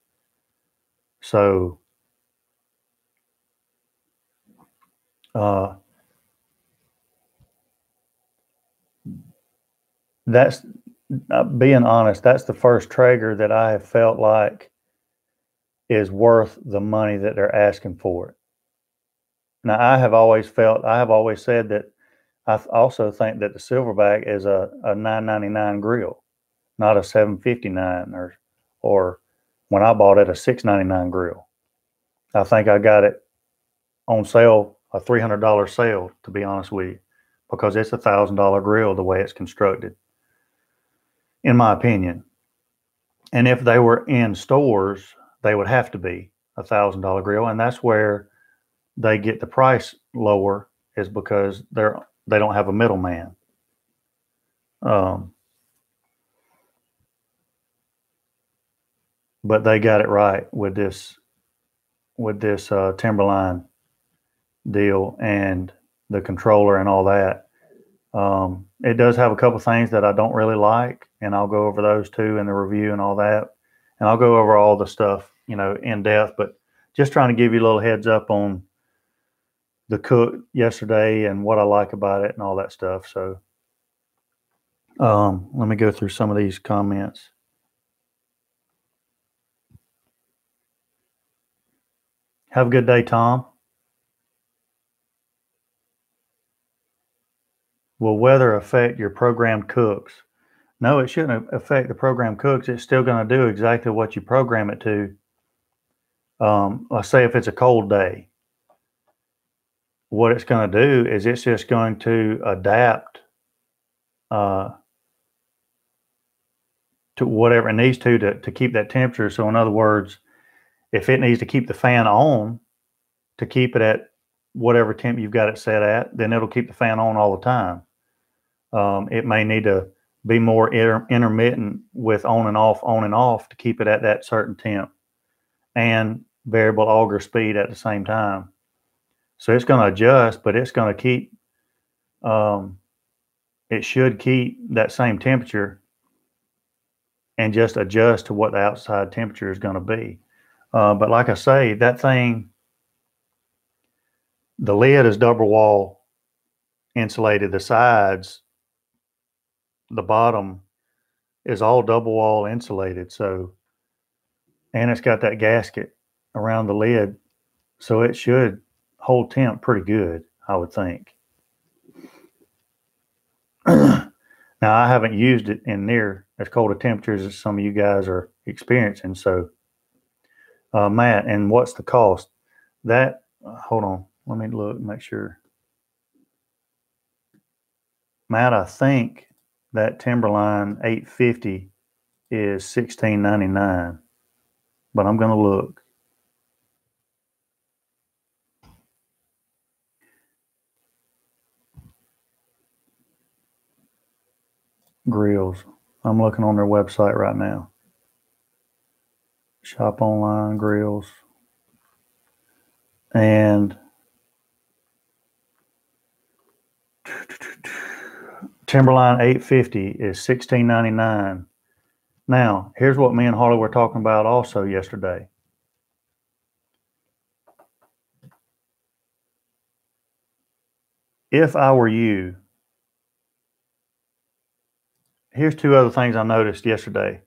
So that's being honest. That's the first Traeger that I have felt like is worth the money that they're asking for it. Now, I have always said that I also think that the Silverbac is a $9.99 grill, not a $7.59 or when I bought it, a $6.99 grill. I think I got it on sale, a $300 sale, to be honest with you, because it's a $1,000 grill the way it's constructed, in my opinion. And if they were in stores, they would have to be a $1,000 grill, and that's where they get the price lower, is because they don't have a middleman. But they got it right with this Timberline deal and the controller and all that. It does have a couple things that I don't really like, and I'll go over those too in the review and all that. And I'll go over all the stuff, in depth, but just trying to give you a little heads up on the cook yesterday and what I like about it and all that stuff. So let me go through some of these comments. Have a good day, Tom. Will weather affect your programmed cooks? No, it shouldn't affect the programmed cooks. It's still going to do exactly what you program it to. Let's say if it's a cold day, what it's going to do is it's just going to adapt to whatever it needs to keep that temperature. So in other words, if it needs to keep the fan on to keep it at whatever temp you've got it set at, then it'll keep the fan on all the time. It may need to be more intermittent with on and off to keep it at that certain temp and variable auger speed at the same time. So it's going to adjust, but it's going to keep, it should keep that same temperature and just adjust to what the outside temperature is going to be. But like I say, that thing, the lid is double wall insulated. The sides, the bottom is all double wall insulated. So, and it's got that gasket around the lid. So it should hold temp pretty good, I would think. Now, I haven't used it in near as cold of temperatures as some of you guys are experiencing. So, Matt, and what's the cost? That, hold on, let me look, make sure. Matt, I think that Timberline 850 is $16.99, but I'm going to look. Grills. I'm looking on their website right now. Shop online grills. And Timberline 850 is $16.99. Now, here's what me and Harley were talking about also yesterday. If I were you, here's two other things I noticed yesterday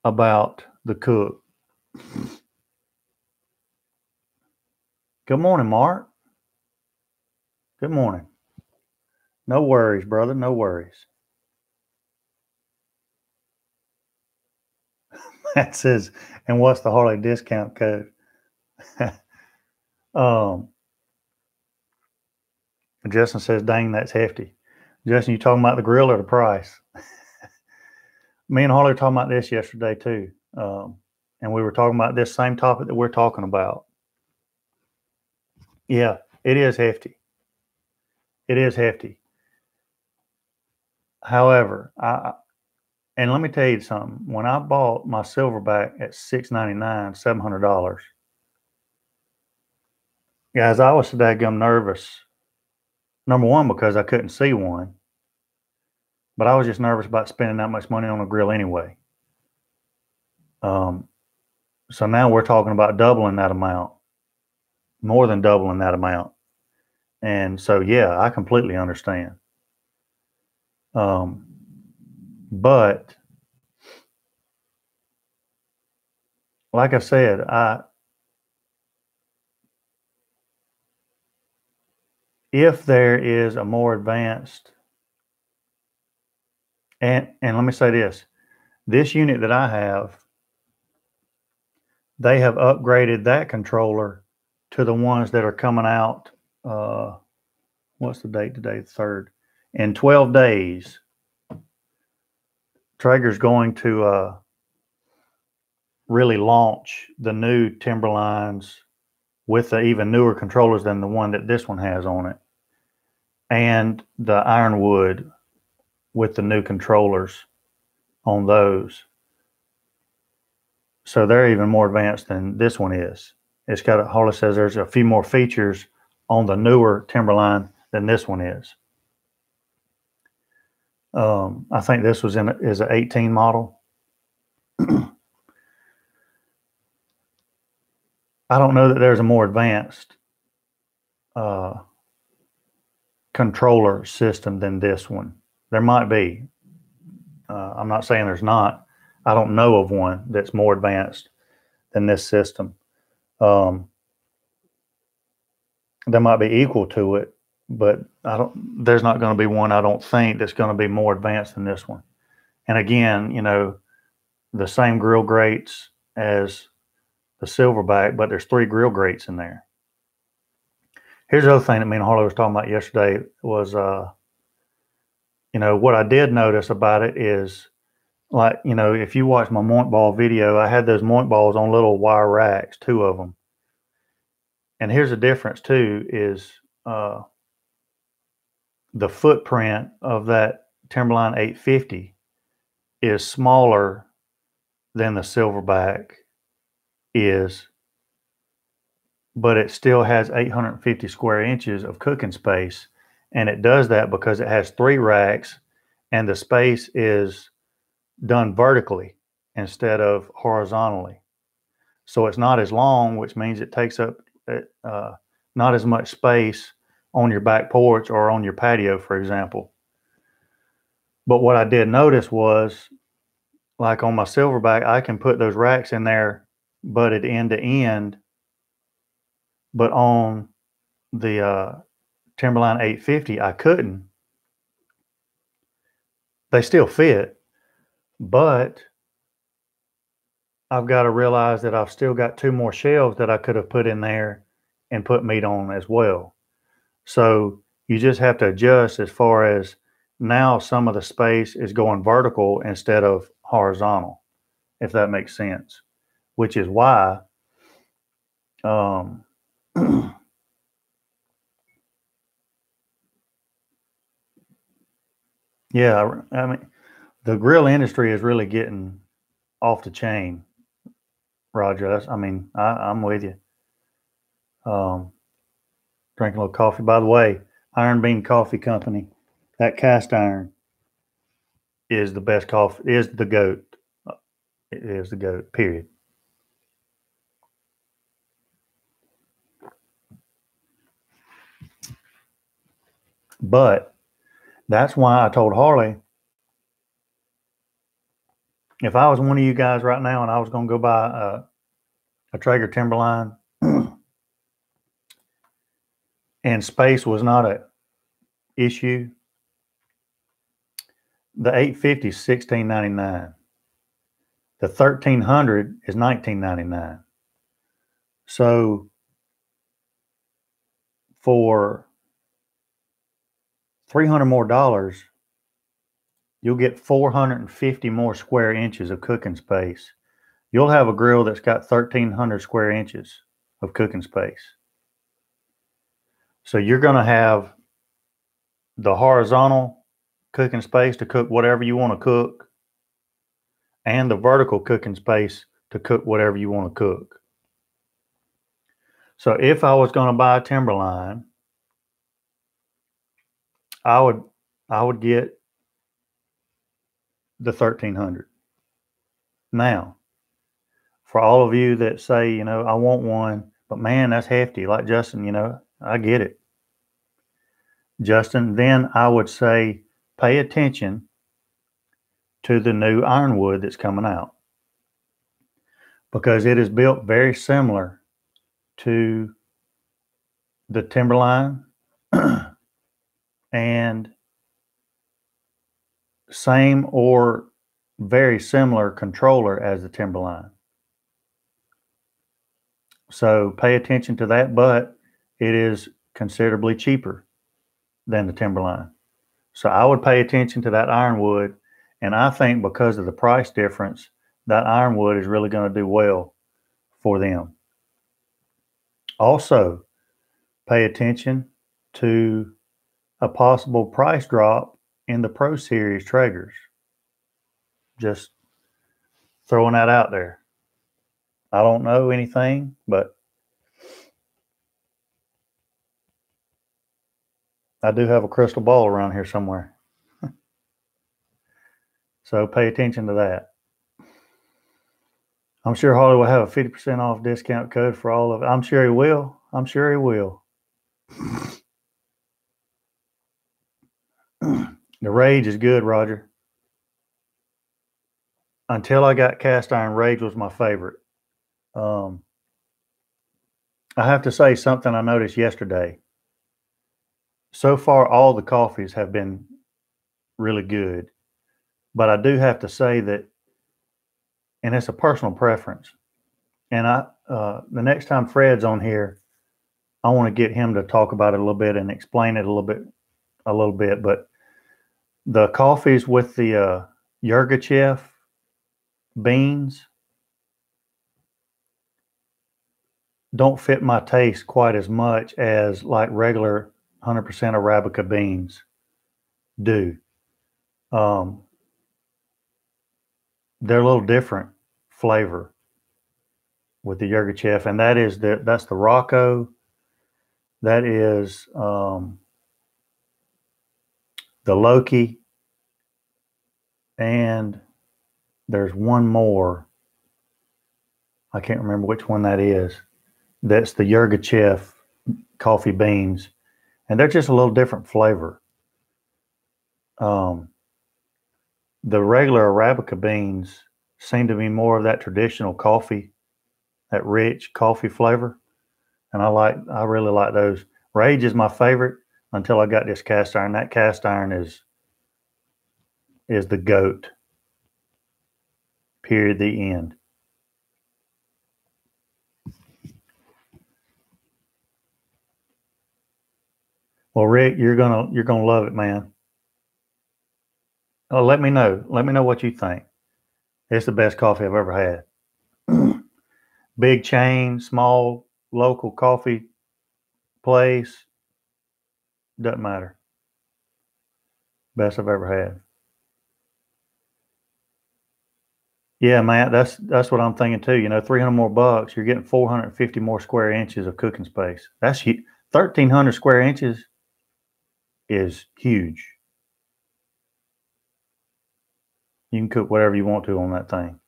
about the cook. Good morning, Mark. Good morning. No worries, brother. No worries. That says, and what's the Harley discount code? Justin says, dang, that's hefty. Justin, you talking about the grill or the price? Me and Harley were talking about this yesterday too. And we were talking about this same topic that we're talking about. Yeah, it is hefty. It is hefty. However, and let me tell you something. When I bought my Silverbac at $699, $700, Guys, I was so dadgum nervous. Number one, because I couldn't see one. But I was just nervous about spending that much money on a grill anyway. So now we're talking about doubling that amount, more than doubling that amount. And so, yeah, I completely understand. But like I said, if there is a more advanced, and let me say this unit that I have, they have upgraded that controller to the ones that are coming out. What's the date today? The 3rd. In 12 days, Traeger's going to really launch the new Timberlines with the even newer controllers than the one that this one has on it, and the Ironwood with the new controllers on those. So they're even more advanced than this one is. It's got, Harley says there's a few more features on the newer Timberline than this one is. I think this was is an 18 model. I don't know that there's a more advanced controller system than this one. There might be. I'm not saying there's not. I don't know of one that's more advanced than this system. There might be equal to it, but there's not going to be one, I don't think, that's going to be more advanced than this one. And again, you know, the same grill grates as the Silverbac, but there's 3 grill grates in there. Here's the other thing that me and Harley was talking about yesterday was, you know, what I did notice about it is, like, you know, if you watch my Moink Ball video, I had those Moink Balls on little wire racks, 2 of them. And here's the difference too, is the footprint of that Timberline 850 is smaller than the Silverbac is, but it still has 850 square inches of cooking space. And it does that because it has 3 racks and the space is done vertically instead of horizontally. So it's not as long, which means it takes up not as much space on your back porch or on your patio, for example. But what I did notice was, like on my Silverbac, I can put those racks in there butted end to end, but on the Timberline 850, I couldn't. They still fit, but I've got to realize that I've still got 2 more shelves that I could have put in there and put meat on as well. So you just have to adjust as far as now some of the space is going vertical instead of horizontal, if that makes sense, which is why yeah, I mean, the grill industry is really getting off the chain, Roger. I'm with you. Drinking a little coffee. By the way, Iron Bean Coffee Company, that cast iron is the best coffee, is the GOAT. It is the GOAT, period. But that's why I told Harley, if I was one of you guys right now and I was going to go buy a Traeger Timberline and space was not an issue, the 850 is $16.99. The 1300 is $19.99. So for $300 more, you'll get 450 more square inches of cooking space. You'll have a grill that's got 1,300 square inches of cooking space. So you're going to have the horizontal cooking space to cook whatever you want to cook, and the vertical cooking space to cook whatever you want to cook. So if I was going to buy a timberline, I would get the 1300. Now, for all of you that say, I want one, but man, that's hefty. Like Justin, I get it. Justin, then I would say pay attention to the new ironwood that's coming out, because it is built very similar to the timberline and same or very similar controller as the timberline. So pay attention to that, but it is considerably cheaper than the timberline. So I would pay attention to that ironwood, and I think because of the price difference, that ironwood is really going to do well for them. Also, pay attention to a possible price drop in the Pro Series Traegers. Just throwing that out there. I don't know anything, but I do have a crystal ball around here somewhere. So pay attention to that. I'm sure Harley will have a 50% off discount code for all of it. I'm sure he will. I'm sure he will. The Rage is good, Roger. Until I got cast iron, Rage was my favorite. I have to say something I noticed yesterday. So far, all the coffees have been really good, but I do have to say that, and it's a personal preference, and the next time Fred's on here, I want to get him to talk about it a little bit and explain it a little bit. But the coffees with the Yirgacheffe beans don't fit my taste quite as much as like regular 100% Arabica beans do. They're a little different flavor with the Yirgacheffe, and that's the Rocco. That is the Loki, and there's one more. I can't remember which one that is. That's the Yirgacheffe coffee beans, and they're just a little different flavor. The regular Arabica beans seem to be more of that traditional coffee, that rich coffee flavor, and I really like those. Rage is my favorite until I got this cast iron. That cast iron is the GOAT. Period. The end. Well, Rick, you're gonna love it, man. Let me know. Let me know what you think. It's the best coffee I've ever had. Big chain, small local coffee place, doesn't matter. Best I've ever had. Yeah, man, that's what I'm thinking too. 300 more bucks, you're getting 450 more square inches of cooking space. That's 1,300 square inches is huge. You can cook whatever you want to on that thing.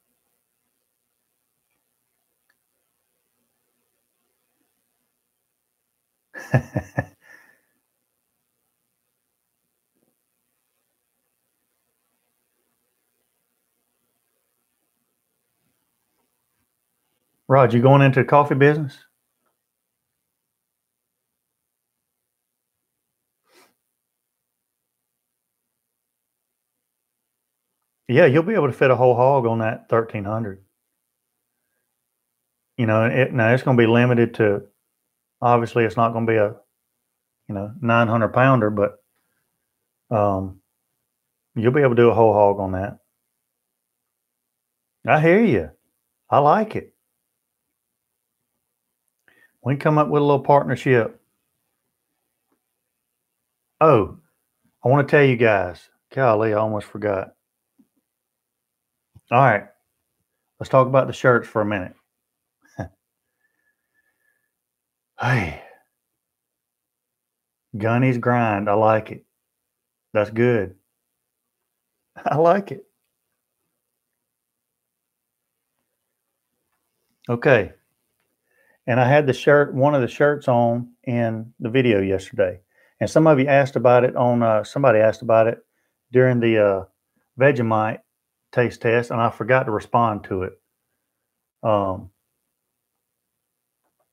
Rod, you going into the coffee business? Yeah, you'll be able to fit a whole hog on that 1,300. Now it's going to be limited to, obviously it's not going to be a 900 pounder, but you'll be able to do a whole hog on that. I hear you. I like it. We can come up with a little partnership. Oh, I want to tell you guys. Golly, I almost forgot. All right. Let's talk about the shirts for a minute. Hey, Gunny's grind. I like it. That's good. I like it. Okay. And I had the shirt, one of the shirts on in the video yesterday. And some of you asked about it on, somebody asked about it during the Vegemite taste test, and I forgot to respond to it. Um,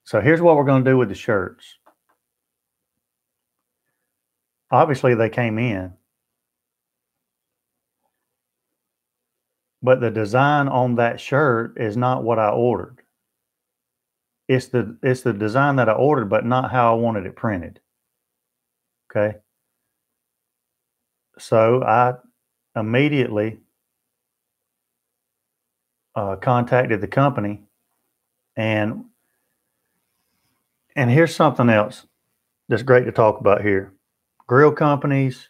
so here's what we're going to do with the shirts. Obviously, they came in, but the design on that shirt is not what I ordered. It's the design that I ordered, but not how I wanted it printed. Okay. So I immediately contacted the company, and here's something else that's great to talk about here. Grill companies,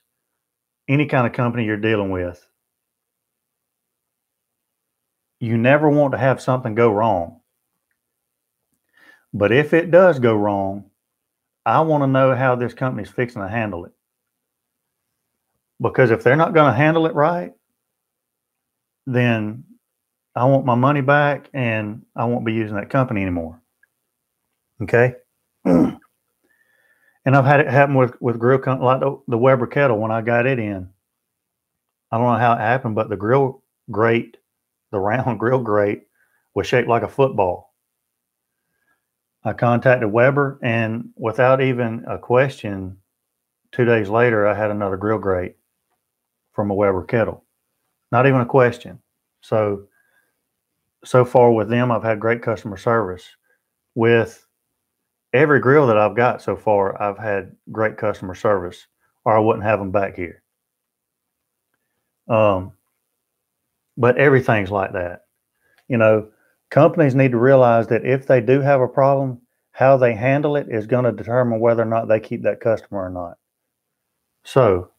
any kind of company you're dealing with, you never want to have something go wrong. But if it does go wrong, I want to know how this company's fixing to handle it. Because if they're not going to handle it right, then I want my money back and I won't be using that company anymore. Okay? And I've had it happen with grill company, like the Weber kettle when I got it in. I don't know how it happened, but the grill grate, the round grill grate, was shaped like a football. I contacted Weber, and without even a question, 2 days later, I had another grill grate from a Weber kettle. Not even a question. So far with them, I've had great customer service. With every grill that I've got so far, I've had great customer service, or I wouldn't have them back here. But everything's like that. You know, companies need to realize that if they do have a problem, how they handle it is going to determine whether or not they keep that customer or not. So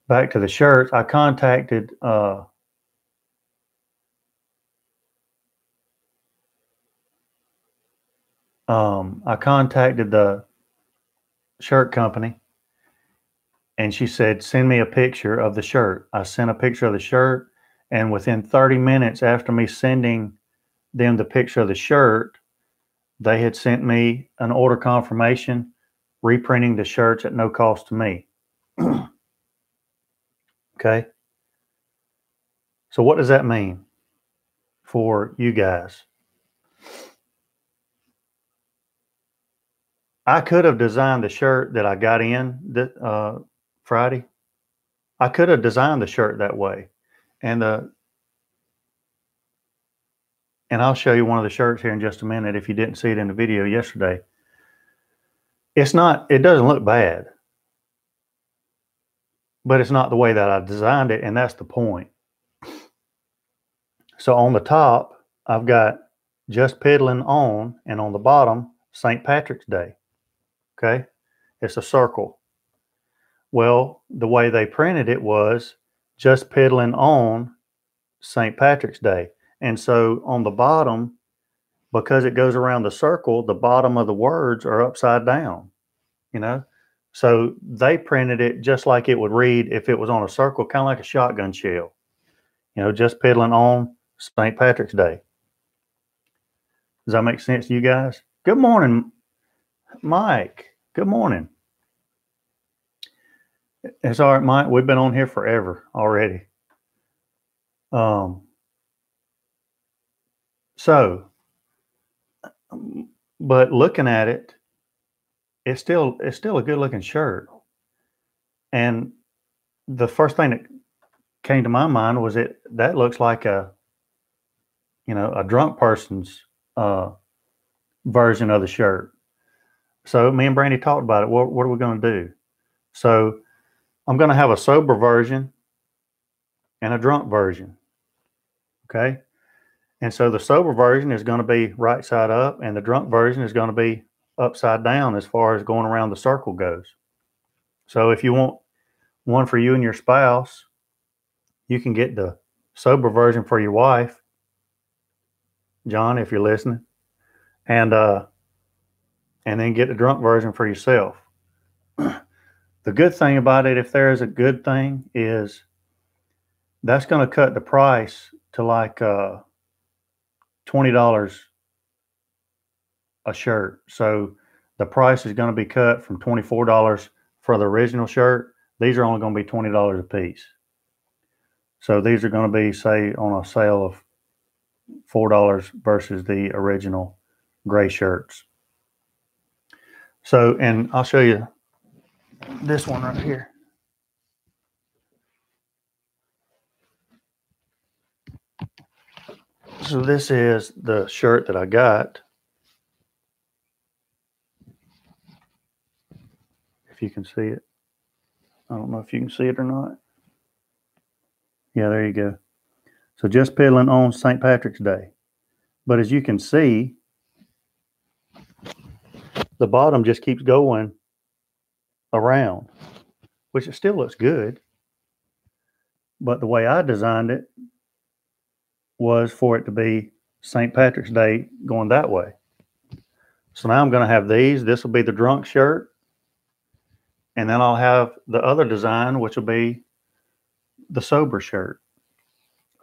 back to the shirts, I contacted the shirt company, and she said, send me a picture of the shirt. I sent a picture of the shirt, and within 30 minutes after me sending them the picture of the shirt, they had sent me an order confirmation reprinting the shirts at no cost to me. Okay. So what does that mean for you guys? I could have designed the shirt that I got in Friday. I could have designed the shirt that way. And I'll show you one of the shirts here in just a minute if you didn't see it in the video yesterday. It doesn't look bad, but it's not the way that I designed it, and that's the point. So on the top, I've got Jus Piddlin on, and on the bottom, St. Patrick's Day. Okay? It's a circle. Well, the way they printed it was Jus Piddlin on St. Patrick's Day. And so on the bottom, because it goes around the circle, the bottom of the words are upside down, you know? So they printed it just like it would read if it was on a circle, kind of like a shotgun shell. You know, Jus Piddlin on St. Patrick's Day. Does that make sense to you guys? Good morning, Mike. Good morning. It's all right, Mike. We've been on here forever already. But looking at it, it's still a good looking shirt. And the first thing that came to my mind was that looks like a drunk person's version of the shirt. So me and Brandy talked about it. What are we going to do? So I'm going to have a sober version and a drunk version. Okay. And so the sober version is going to be right side up, and the drunk version is going to be upside down as far as going around the circle goes. So if you want one for you and your spouse, you can get the sober version for your wife, John, if you're listening. And and then get the drunk version for yourself. The good thing about it, if there is a good thing, is that's going to cut the price to like $20 a shirt. So the price is going to be cut from $24 for the original shirt. These are only going to be $20 a piece. So these are going to be, say, on a sale of $4 versus the original gray shirts. So, and I'll show you this one right here. So this is the shirt that I got. If you can see it. I don't know if you can see it or not. Yeah, there you go. So Jus Piddlin on St. Patrick's Day. But as you can see, the bottom just keeps going around, which it still looks good. But the way I designed it was for it to be St. Patrick's Day going that way. So now I'm going to have these. This will be the drunk shirt. And then I'll have the other design, which will be the sober shirt.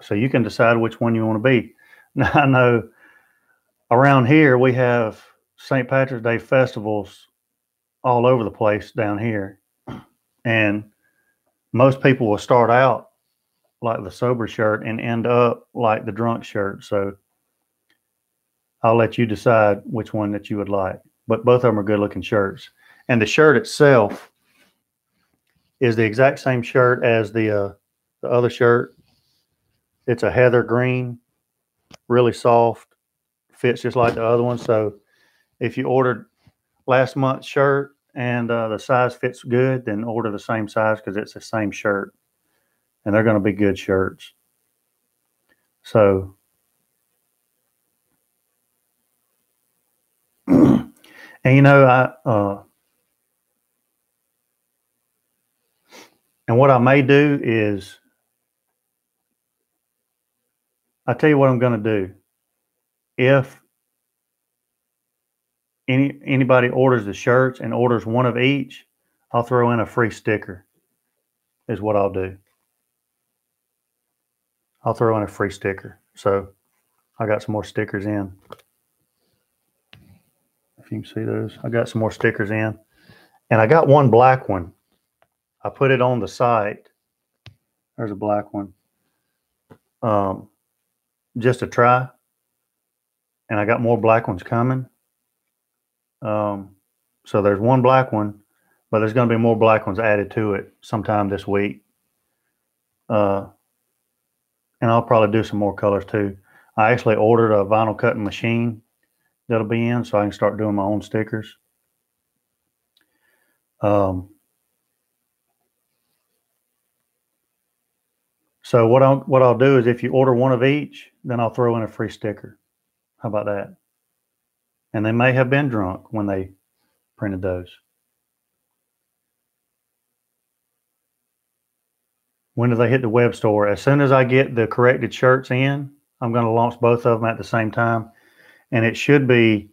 So you can decide which one you want to be. Now, I know around here we have St. Patrick's Day festivals all over the place down here. And most people will start out like the sober shirt and end up like the drunk shirt. So I'll let you decide which one that you would like. But both of them are good looking shirts. And the shirt itself is the exact same shirt as the other shirt. It's a heather green, really soft, fits just like the other one. So if you ordered last month's shirt and the size fits good, then order the same size because it's the same shirt. And they're going to be good shirts. So, and you know, and what I may do is, I'll tell you what I'm going to do. If anybody orders the shirts and orders one of each, I'll throw in a free sticker, is what I'll do. I'll throw in a free sticker. So I got some more stickers in. If you can see those, I got some more stickers in. And I got one black one. I put it on the site. There's a black one. Just to try. And I got more black ones coming. So there's one black one, but there's going to be more black ones added to it sometime this week. And I'll probably do some more colors too. I actually ordered a vinyl cutting machine that'll be in so I can start doing my own stickers. So what I'll do is if you order one of each, then I'll throw in a free sticker. How about that? And they may have been drunk when they printed those. When do they hit the web store? As soon as I get the corrected shirts in, I'm going to launch both of them at the same time. And it should be,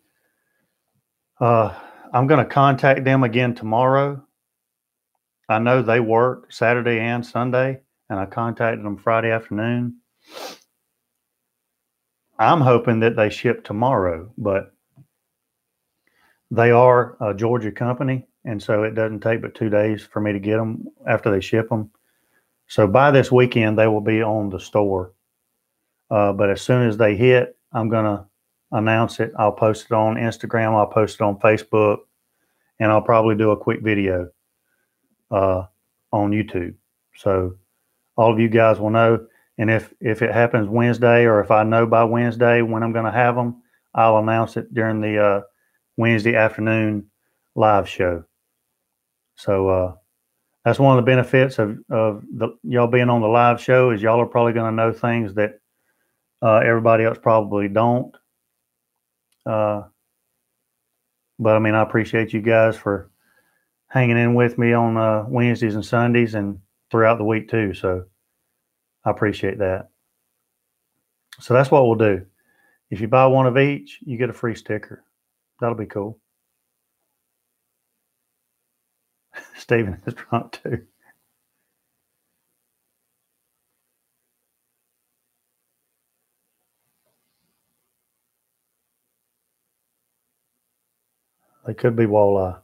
I'm going to contact them again tomorrow. I know they work Saturday and Sunday, and I contacted them Friday afternoon. I'm hoping that they ship tomorrow, but they are a Georgia company, and so it doesn't take but 2 days for me to get them after they ship them. So by this weekend, they will be on the store. But as soon as they hit, I'm going to announce it. I'll post it on Instagram. I'll post it on Facebook. And I'll probably do a quick video on YouTube. So all of you guys will know. And if it happens Wednesday, or if I know by Wednesday when I'm going to have them, I'll announce it during the Wednesday afternoon live show. So that's one of the benefits of y'all being on the live show, is y'all are probably going to know things that everybody else probably don't. But I mean, I appreciate you guys for hanging in with me on Wednesdays and Sundays and throughout the week too. So I appreciate that. So that's what we'll do. If you buy one of each, you get a free sticker. That'll be cool. Steven is drunk too. They could be walleye.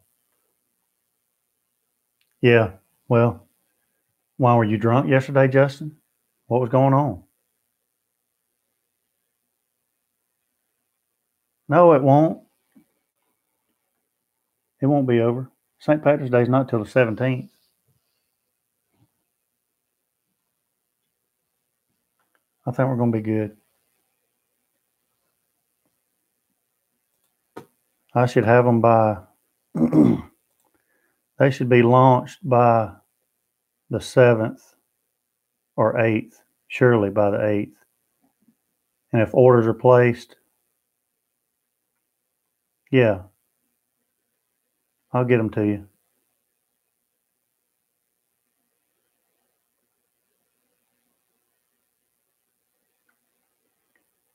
Yeah. Well, why were you drunk yesterday, Justin? What was going on? No, it won't. It won't be over. St. Patrick's Day is not till the 17th. I think we're going to be good. I should have them by, they should be launched by the 7th or 8th, surely by the 8th. And if orders are placed, yeah, I'll get them to you.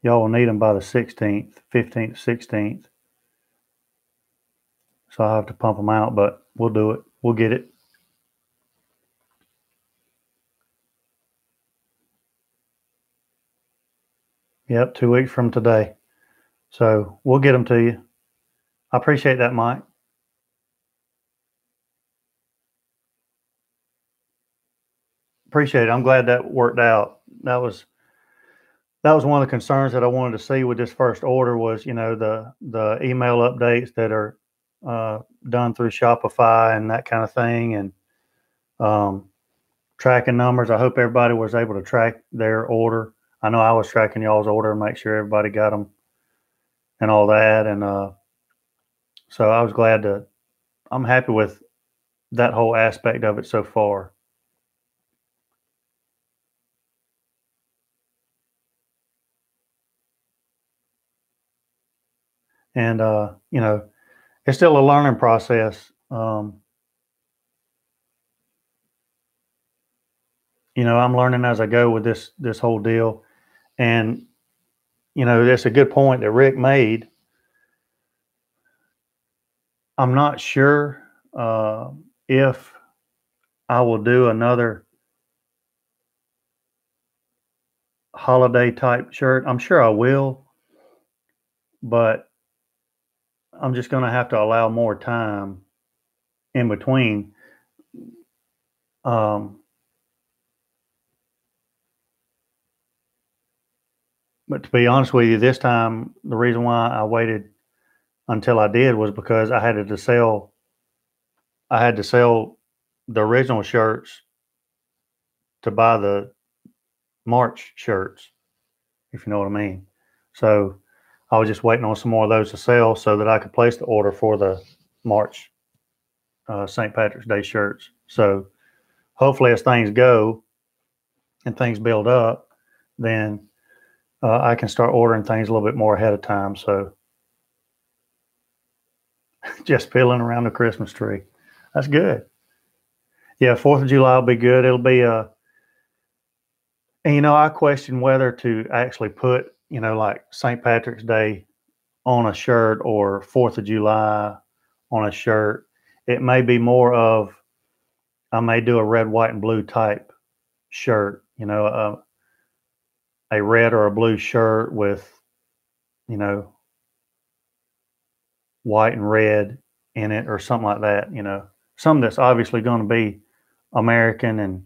Y'all will need them by the 16th, 15th, 16th. So I'll have to pump them out, but we'll do it. We'll get it. Yep, 2 weeks from today. So we'll get them to you. I appreciate that, Mike. Appreciate it. I'm glad that worked out. That was one of the concerns that I wanted to see with this first order was, the email updates that are done through Shopify and that kind of thing, and tracking numbers. I hope everybody was able to track their order. I know I was tracking y'all's order and make sure everybody got them and all that. And so I was I'm happy with that whole aspect of it so far. And, it's still a learning process. I'm learning as I go with this whole deal. And, that's a good point that Rick made. I'm not sure if I will do another holiday type shirt. I'm sure I will, but I'm just going to have to allow more time in between. But to be honest with you, this time, the reason why I waited until I did was because I had to sell the original shirts to buy the March shirts, if you know what I mean. So I was just waiting on some more of those to sell so that I could place the order for the March St. Patrick's Day shirts. So hopefully as things go and things build up, then I can start ordering things a little bit more ahead of time. So just peeling around the Christmas tree. That's good. Yeah, 4th of July will be good. It'll be and I question whether to actually put, like St. Patrick's Day on a shirt or 4th of July on a shirt. It may be more of, I may do a red, white, and blue type shirt, a red or a blue shirt with, white and red in it or something like that, something that's obviously going to be American and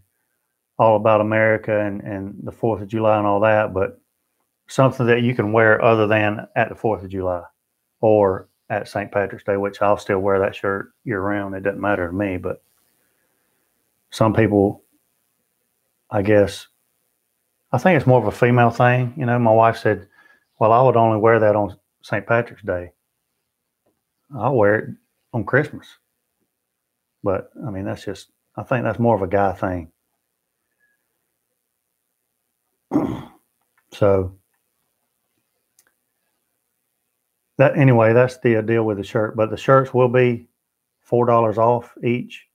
all about America and the 4th of July and all that, but something that you can wear other than at the 4th of July or at St. Patrick's Day, which I'll still wear that shirt year round. It doesn't matter to me, but some people, I guess, I think it's more of a female thing. My wife said, well, I would only wear that on St. Patrick's Day. I'll wear it on Christmas. But I mean, I think that's more of a guy thing. So that's the deal with the shirt. But the shirts will be $4 off each.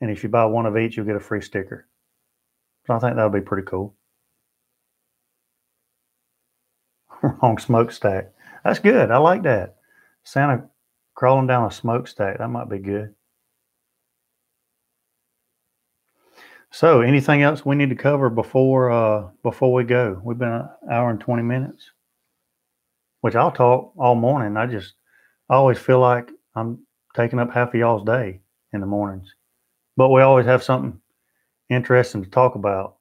And if you buy one of each, you'll get a free sticker. So I think that'll be pretty cool. Wrong smokestack. That's good. I like that. Santa crawling down a smokestack. That might be good. So, anything else we need to cover before we go? We've been an hour and 20 minutes, which I'll talk all morning. I always feel like I'm taking up half of y'all's day in the mornings, but we always have something interesting to talk about.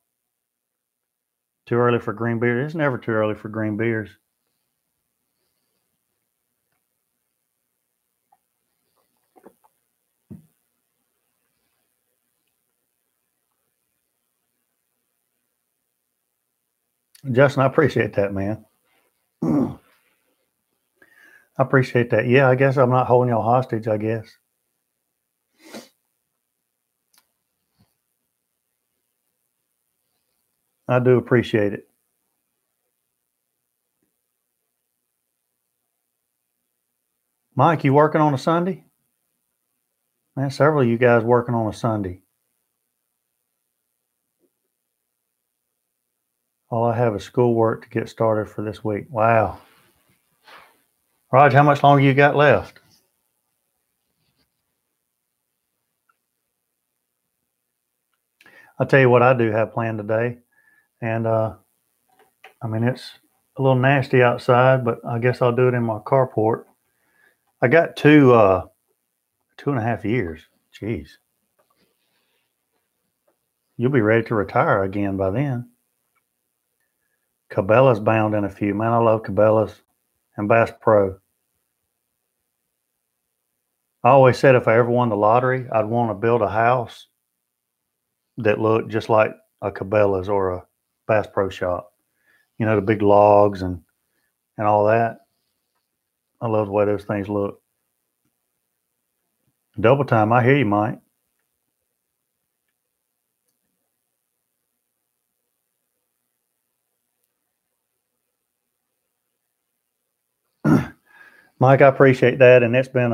Too early for green beers? It's never too early for green beers. Justin, I appreciate that, man. I appreciate that. Yeah, I guess I'm not holding y'all hostage, I guess. I do appreciate it. Mike, you working on a Sunday? Man, several of you guys working on a Sunday. All I have is schoolwork to get started for this week. Wow. Raj, how much longer you got left? I'll tell you what I do have planned today. And I mean, it's a little nasty outside, but I guess I'll do it in my carport. I got 2.5 years. Jeez. You'll be ready to retire again by then. Cabela's bound in a few. Man, I love Cabela's and Bass Pro. I always said if I ever won the lottery, I'd want to build a house that looked just like a Cabela's or a Bass Pro shop. You know, the big logs and all that. I love the way those things look. Double time, I hear you, Mike. Mike, I appreciate that, and it's been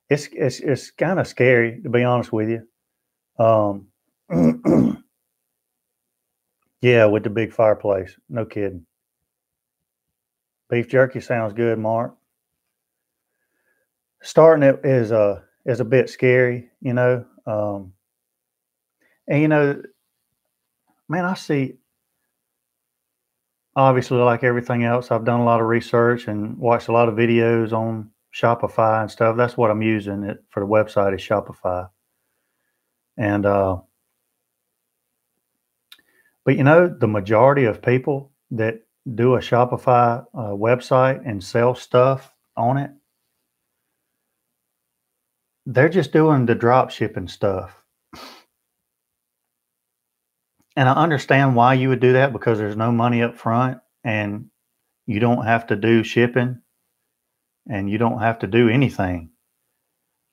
it's kind of scary to be honest with you. Yeah, with the big fireplace, no kidding. Beef jerky sounds good, Mark. Starting it is a bit scary, you know. And you know, man, I see. Obviously, like everything else, I've done a lot of research and watched a lot of videos on Shopify and stuff. That's what I'm using it for the website is Shopify. And but you know, the majority of people that do a Shopify website and sell stuff on it, they're just doing the drop shipping stuff. And I understand why you would do that because there's no money up front and you don't have to do shipping and you don't have to do anything.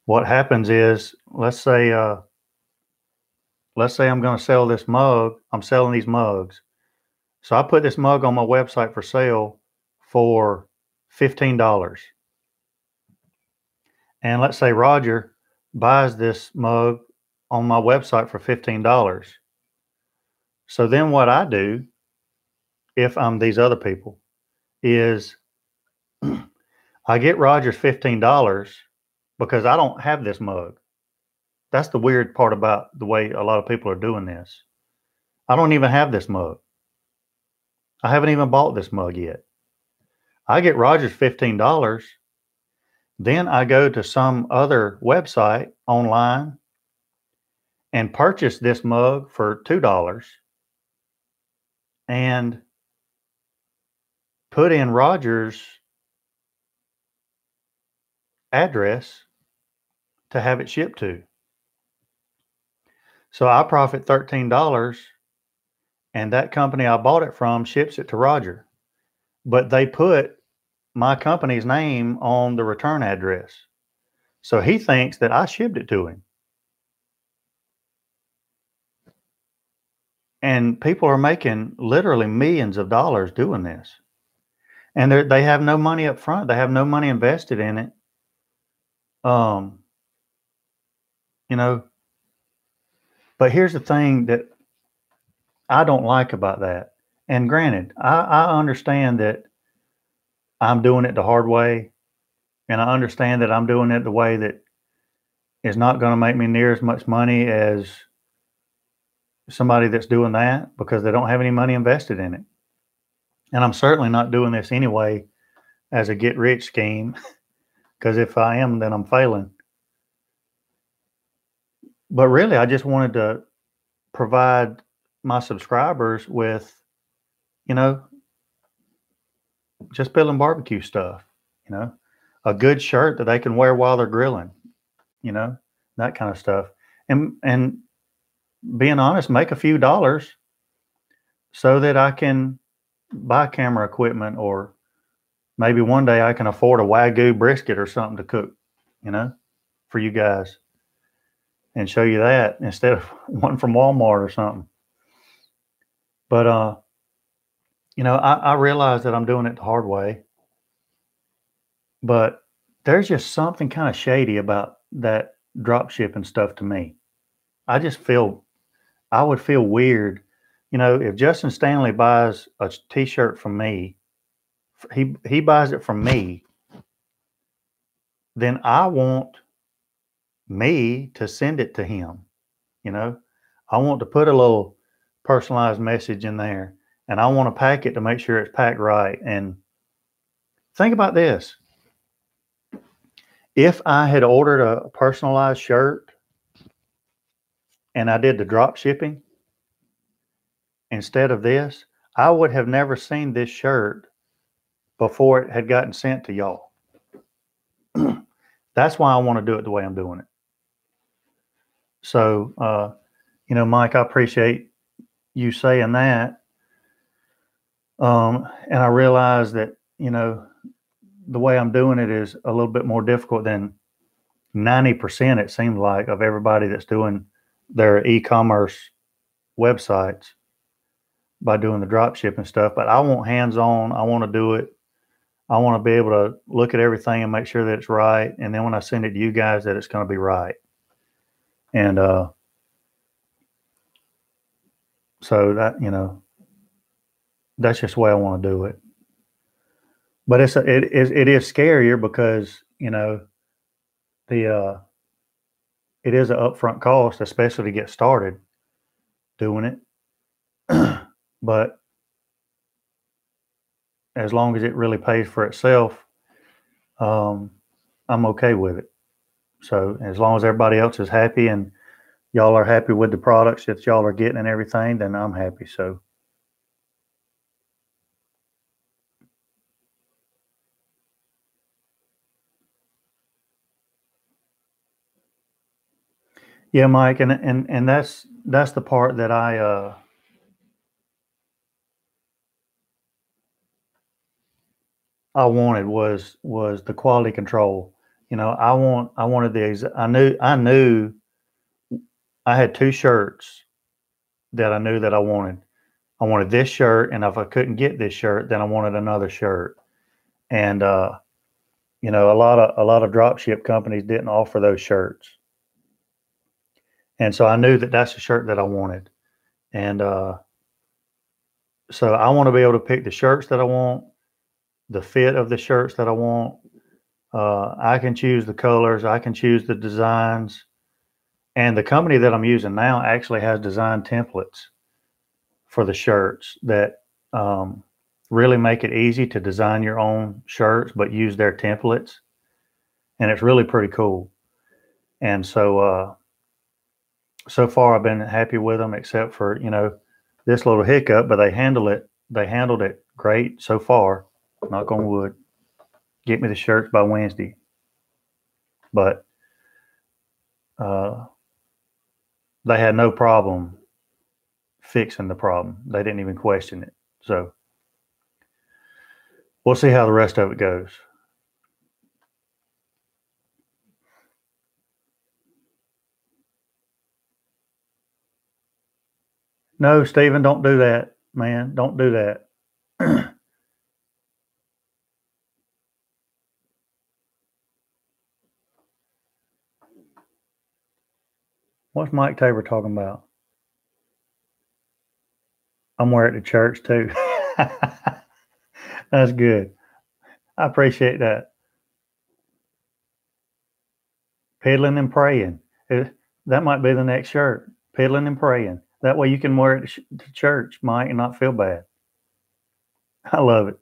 What happens is, let's say I'm going to sell this mug. I'm selling these mugs. So I put this mug on my website for sale for $15. And let's say Roger buys this mug on my website for $15. So then what I do, if I'm these other people, is I get Roger's $15 because I don't have this mug. That's the weird part about the way a lot of people are doing this. I don't even have this mug. I haven't even bought this mug yet. I get Roger's $15. Then I go to some other website online and purchase this mug for $2 and put in Roger's address to have it shipped to. So I profit $13 and that company I bought it from ships it to Roger. But they put my company's name on the return address. So he thinks that I shipped it to him. And people are making literally millions of dollars doing this. And they have no money up front. They have no money invested in it. You know, but here's the thing that I don't like about that. And granted, I understand that I'm doing it the hard way. And I understand that I'm doing it the way that is not going to make me near as much money as somebody that's doing that because they don't have any money invested in it. And I'm certainly not doing this anyway as a get rich scheme, because if I am, then I'm failing. But really, I just wanted to provide my subscribers with, you know, Jus Piddlin BBQ stuff, you know, a good shirt that they can wear while they're grilling, you know, that kind of stuff. And being honest, make a few dollars so that I can buy camera equipment, or maybe one day I can afford a Wagyu brisket or something to cook, you know, for you guys, and show you that instead of one from Walmart or something. But, you know, I realize that I'm doing it the hard way, but there's just something kind of shady about that drop shipping stuff to me. I would feel weird, you know, if Justin Stanley buys a t-shirt from me, he buys it from me, then I want me to send it to him, you know. I want to put a little personalized message in there, and I want to pack it to make sure it's packed right. And think about this. If I had ordered a personalized shirt and I did the drop shipping instead of this, I would have never seen this shirt before it had gotten sent to y'all. That's why I want to do it the way I'm doing it. So, you know, Mike, I appreciate you saying that. And I realize that, you know, the way I'm doing it is a little bit more difficult than 90%, it seems like, of everybody that's doing their e-commerce websites by doing the drop shipping stuff. But I want hands-on. I want to do it. I want to be able to look at everything and make sure that it's right. And then when I send it to you guys, that it's going to be right. And so that, you know, that's just the way I want to do it. But it is scarier because, you know, it is an upfront cost, especially to get started doing it. But as long as it really pays for itself, I'm okay with it. So as long as everybody else is happy and y'all are happy with the products that y'all are getting and everything, then I'm happy. So. Yeah, Mike, and that's the part that I wanted was the quality control. You know, I wanted I knew I had two shirts that I knew that I wanted. I wanted this shirt, and if I couldn't get this shirt, then I wanted another shirt. And you know, a lot of drop ship companies didn't offer those shirts. And so I knew that that's the shirt that I wanted. And so I want to be able to pick the shirts that I want, the fit of the shirts that I want. I can choose the colors. I can choose the designs. And the company that I'm using now actually has design templates for the shirts that really make it easy to design your own shirts, but use their templates. And it's really pretty cool. And so, so far I've been happy with them, except for, you know, this little hiccup, but they handled it great so far. Knock on wood. Get me the shirts by Wednesday. But they had no problem fixing the problem. They didn't even question it. So we'll see how the rest of it goes. No, Stephen, don't do that, man. Don't do that. What's Mike Tabor talking about? I'm wearing it to church too. That's good. I appreciate that. Piddling and praying. That might be the next shirt. Piddling and praying. That way you can wear it to church, Mike, and not feel bad. I love it.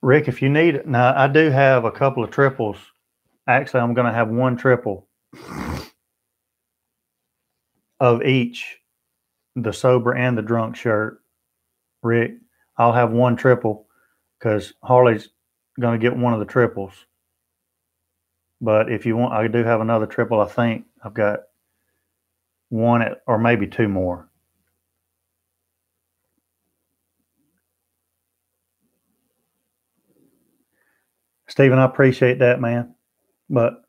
Rick, if you need it, now I do have a couple of triples. Actually, I'm going to have one triple of each, the sober and the drunk shirt. Rick, I'll have one triple because Harley's going to get one of the triples. But if you want, I do have another triple. I think I've got one or maybe two more. Stephen, I appreciate that, man. But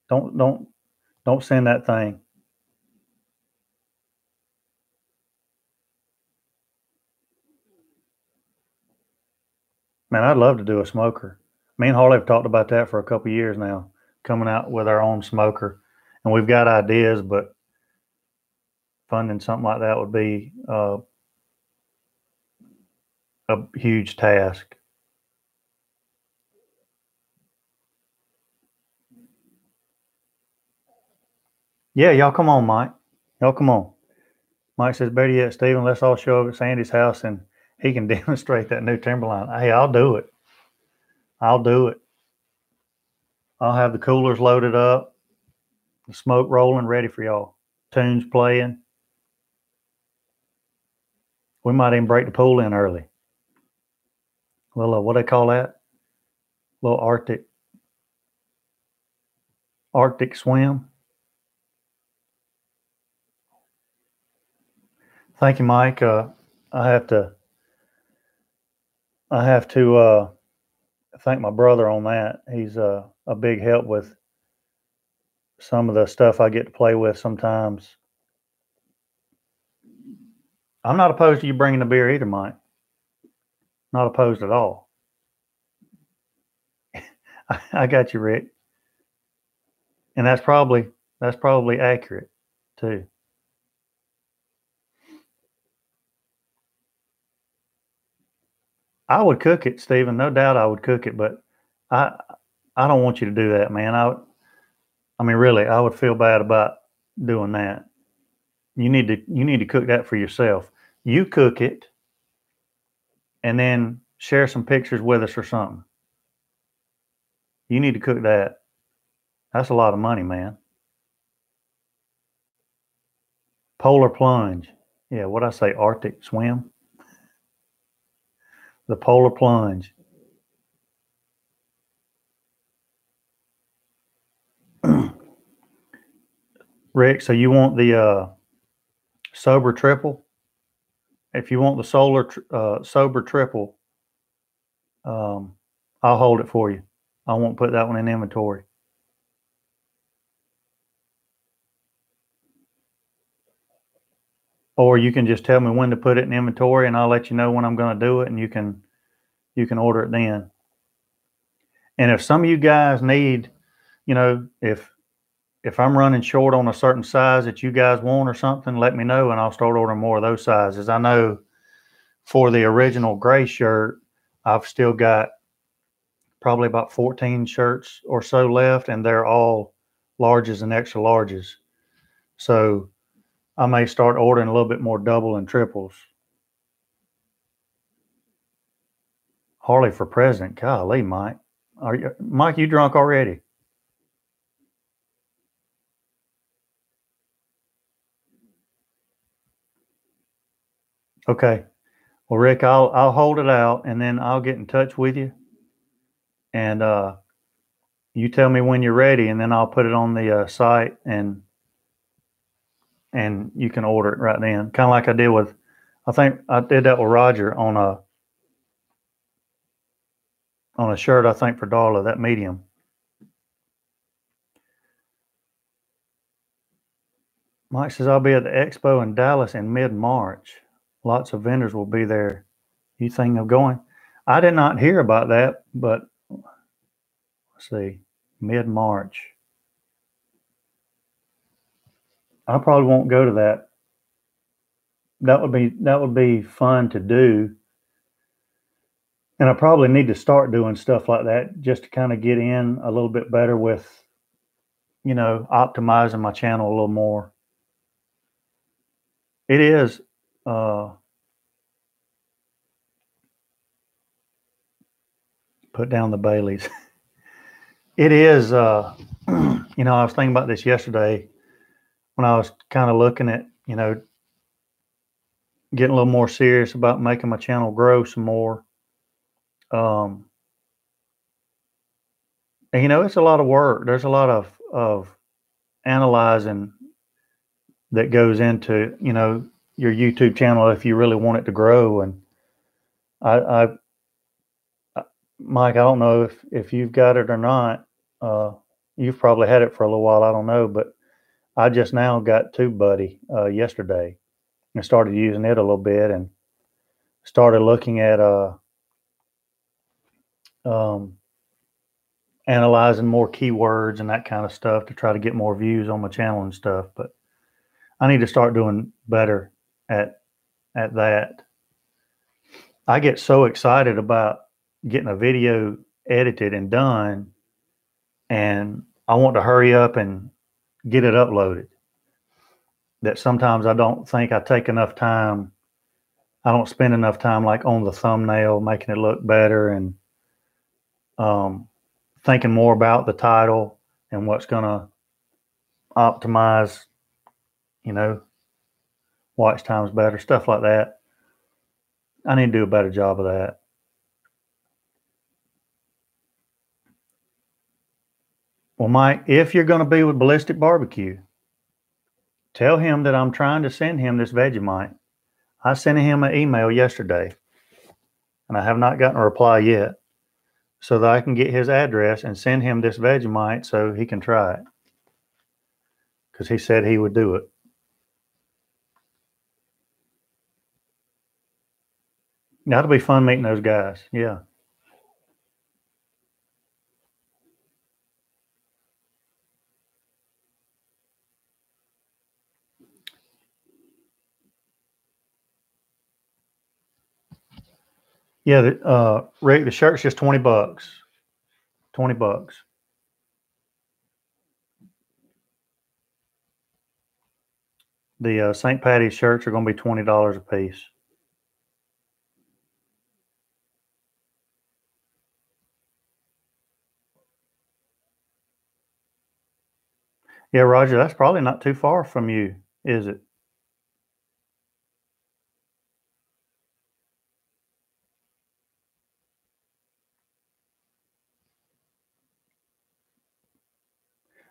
don't send that thing. Man, I'd love to do a smoker. Me and Harley have talked about that for a couple of years now, coming out with our own smoker. And we've got ideas, but funding something like that would be a huge task. Yeah, y'all come on, Mike. Y'all come on. Mike says, better yet, Stephen, let's all show up at Sandy's house and he can demonstrate that new Timberline. Hey, I'll do it. I'll do it. I'll have the coolers loaded up, the smoke rolling, ready for y'all. Tunes playing. We might even break the pool in early. Little, what do they call that? Little Arctic swim. Thank you, Mike. I have to thank my brother on that. He's a big help with some of the stuff I get to play with sometimes. I'm not opposed to you bringing the beer either, Mike. Not opposed at all. I got you, Rick. And that's probably accurate too. I would cook it, Stephen. No doubt I would cook it, but I don't want you to do that, man. I mean, really, I would feel bad about doing that. You need to cook that for yourself. You cook it and then share some pictures with us or something. You need to cook that. That's a lot of money, man. Polar plunge. Yeah, what I say, Arctic swim? The polar plunge. Rick, so you want the sober triple? If you want the sober triple, I'll hold it for you. I won't put that one in inventory. Or you can just tell me when to put it in inventory, and I'll let you know when I'm going to do it, and you can order it then. And if some of you guys need, if I'm running short on a certain size that you guys want or something, let me know, and I'll start ordering more of those sizes. I know for the original gray shirt, I've still got probably about 14 shirts or so left, and they're all larges and extra larges. So I may start ordering a little bit more double and triples. Harley for president. Golly, Mike. Mike, you drunk already? Okay. Well, Rick, I'll hold it out, and then I'll get in touch with you, and you tell me when you're ready, and then I'll put it on the site, and you can order it right then. Kind of like I did with, I think I did that with Roger on a shirt, I think, for Darla, that medium. Mike says, I'll be at the expo in Dallas in mid-March. Lots of vendors will be there. You think of going? I did not hear about that, but let's see, mid-March. I probably won't go to that. That would be fun to do, And I probably need to start doing stuff like that just to kind of get in a little bit better with, optimizing my channel a little more. It is, put down the Baileys. It is, I was thinking about this yesterday when I was kind of looking at, getting a little more serious about making my channel grow some more. And, it's a lot of work. There's a lot of analyzing that goes into, your YouTube channel if you really want it to grow. And I Mike, I don't know if you've got it or not. You've probably had it for a little while. I don't know, but I just now got TubeBuddy yesterday and started using it a little bit and started looking at analyzing more keywords and that kind of stuff to try to get more views on my channel and stuff. But I need to start doing better at that. I get so excited about getting a video edited and done, and I want to hurry up and get it uploaded, that sometimes I don't think I take enough time. I don't spend enough time like on the thumbnail, making it look better, and thinking more about the title and what's going to optimize, watch times better, stuff like that. I need to do a better job of that. Well, Mike, if you're going to be with Ballistic Barbecue, tell him that I'm trying to send him this Vegemite. I sent him an email yesterday, and I have not gotten a reply yet, so that I can get his address and send him this Vegemite so he can try it, because he said he would do it. That'll be fun meeting those guys. Yeah. Yeah, Rick, the shirt's just $20. $20. The St. Patty's shirts are going to be $20 a piece. Yeah, Roger, that's probably not too far from you, is it?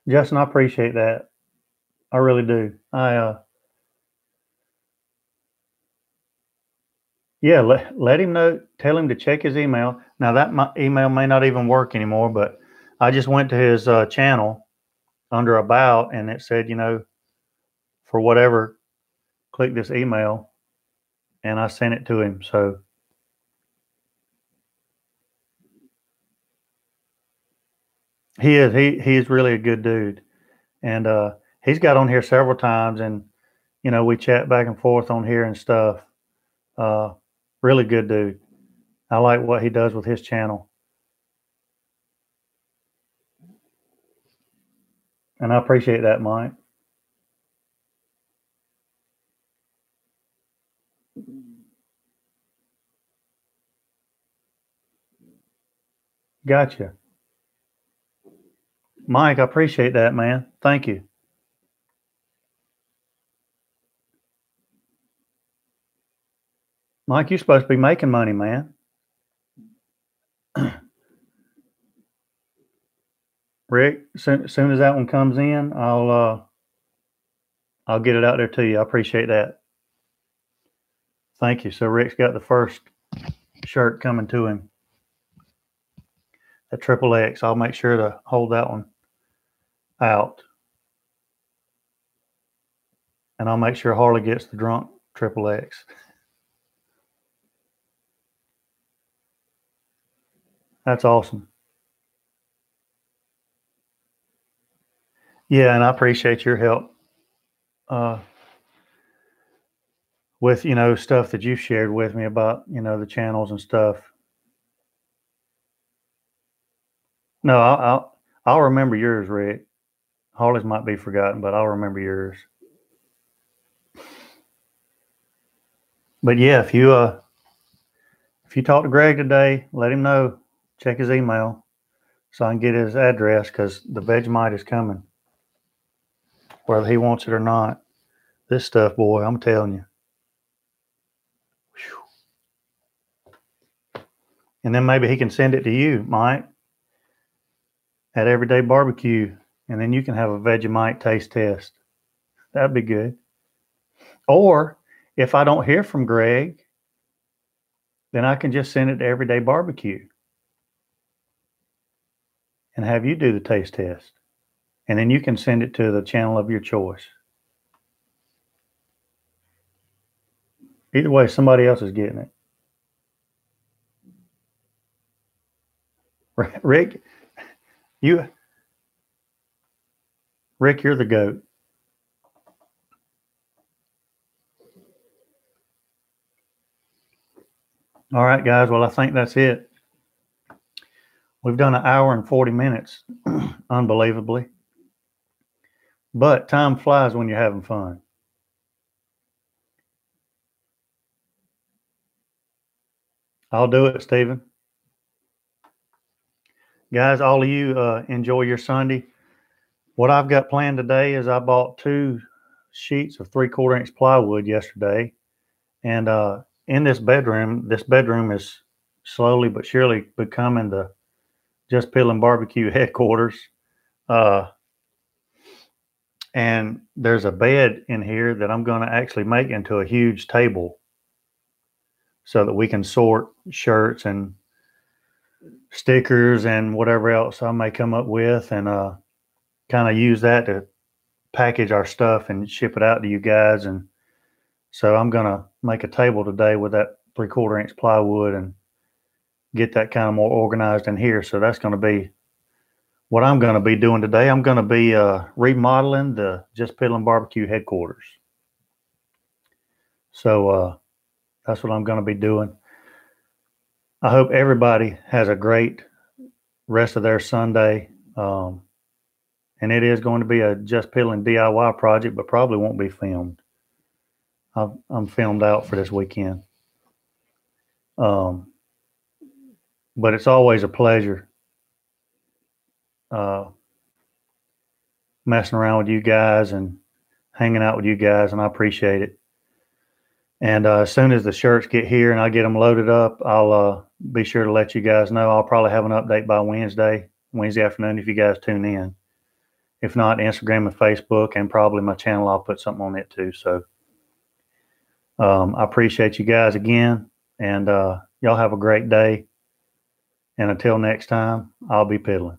Justin, I appreciate that. I really do. Yeah, let him know. Tell him to check his email. Now that email may not even work anymore, but I just went to his channel under About, and it said, for whatever, click this email, and I sent it to him. So he is really a good dude, and he's got on here several times, and we chat back and forth on here and stuff. Really good dude. I like what he does with his channel, and I appreciate that, Mike. Gotcha. Mike, I appreciate that, man. Thank you. Mike, you're supposed to be making money, man. Rick, soon as that one comes in, I'll get it out there to you. I appreciate that. Thank you. So Rick's got the first shirt coming to him. That XXX. I'll make sure to hold that one out. And I'll make sure Harley gets the drunk XXX. That's awesome. Yeah, and I appreciate your help with, stuff that you've shared with me about, the channels and stuff. No, I'll remember yours, Rick. Harley's might be forgotten, but I'll remember yours. But yeah, if you talk to Greg today, let him know. Check his email so I can get his address because the Vegemite is coming, whether he wants it or not. This stuff, boy, I'm telling you. Whew. And then maybe he can send it to you, Mike, at Everyday Barbecue, and then you can have a Vegemite taste test. That'd be good. Or if I don't hear from Greg, then I can just send it to Everyday Barbecue and have you do the taste test. And then you can send it to the channel of your choice. Either way, somebody else is getting it. Rick, you're the GOAT. All right, guys. Well, I think that's it. We've done 1 hour and 40 minutes, unbelievably. But time flies when you're having fun. I'll do it, Stephen. Guys, all of you enjoy your Sunday. What I've got planned today is I bought 2 sheets of 3/4 inch plywood yesterday. And in this bedroom is slowly but surely becoming the Jus Piddlin BBQ headquarters. And there's a bed in here that I'm going to actually make into a huge table so that we can sort shirts and stickers and whatever else I may come up with, and kind of use that to package our stuff and ship it out to you guys. And so I'm going to make a table today with that 3/4 inch plywood and get that kind of more organized in here. So that's going to be what I'm going to be doing today. I'm going to be remodeling the Jus Piddlin BBQ headquarters. So that's what I'm going to be doing. I hope everybody has a great rest of their Sunday. And it is going to be a Jus Piddlin DIY project, but probably won't be filmed. I'm filmed out for this weekend. But it's always a pleasure messing around with you guys and hanging out with you guys, and I appreciate it. And as soon as the shirts get here and I get them loaded up, I'll be sure to let you guys know. I'll probably have an update by Wednesday afternoon if you guys tune in. If not, Instagram and Facebook, and probably my channel, I'll put something on it too. So I appreciate you guys again, and y'all have a great day. And until next time, I'll be piddling.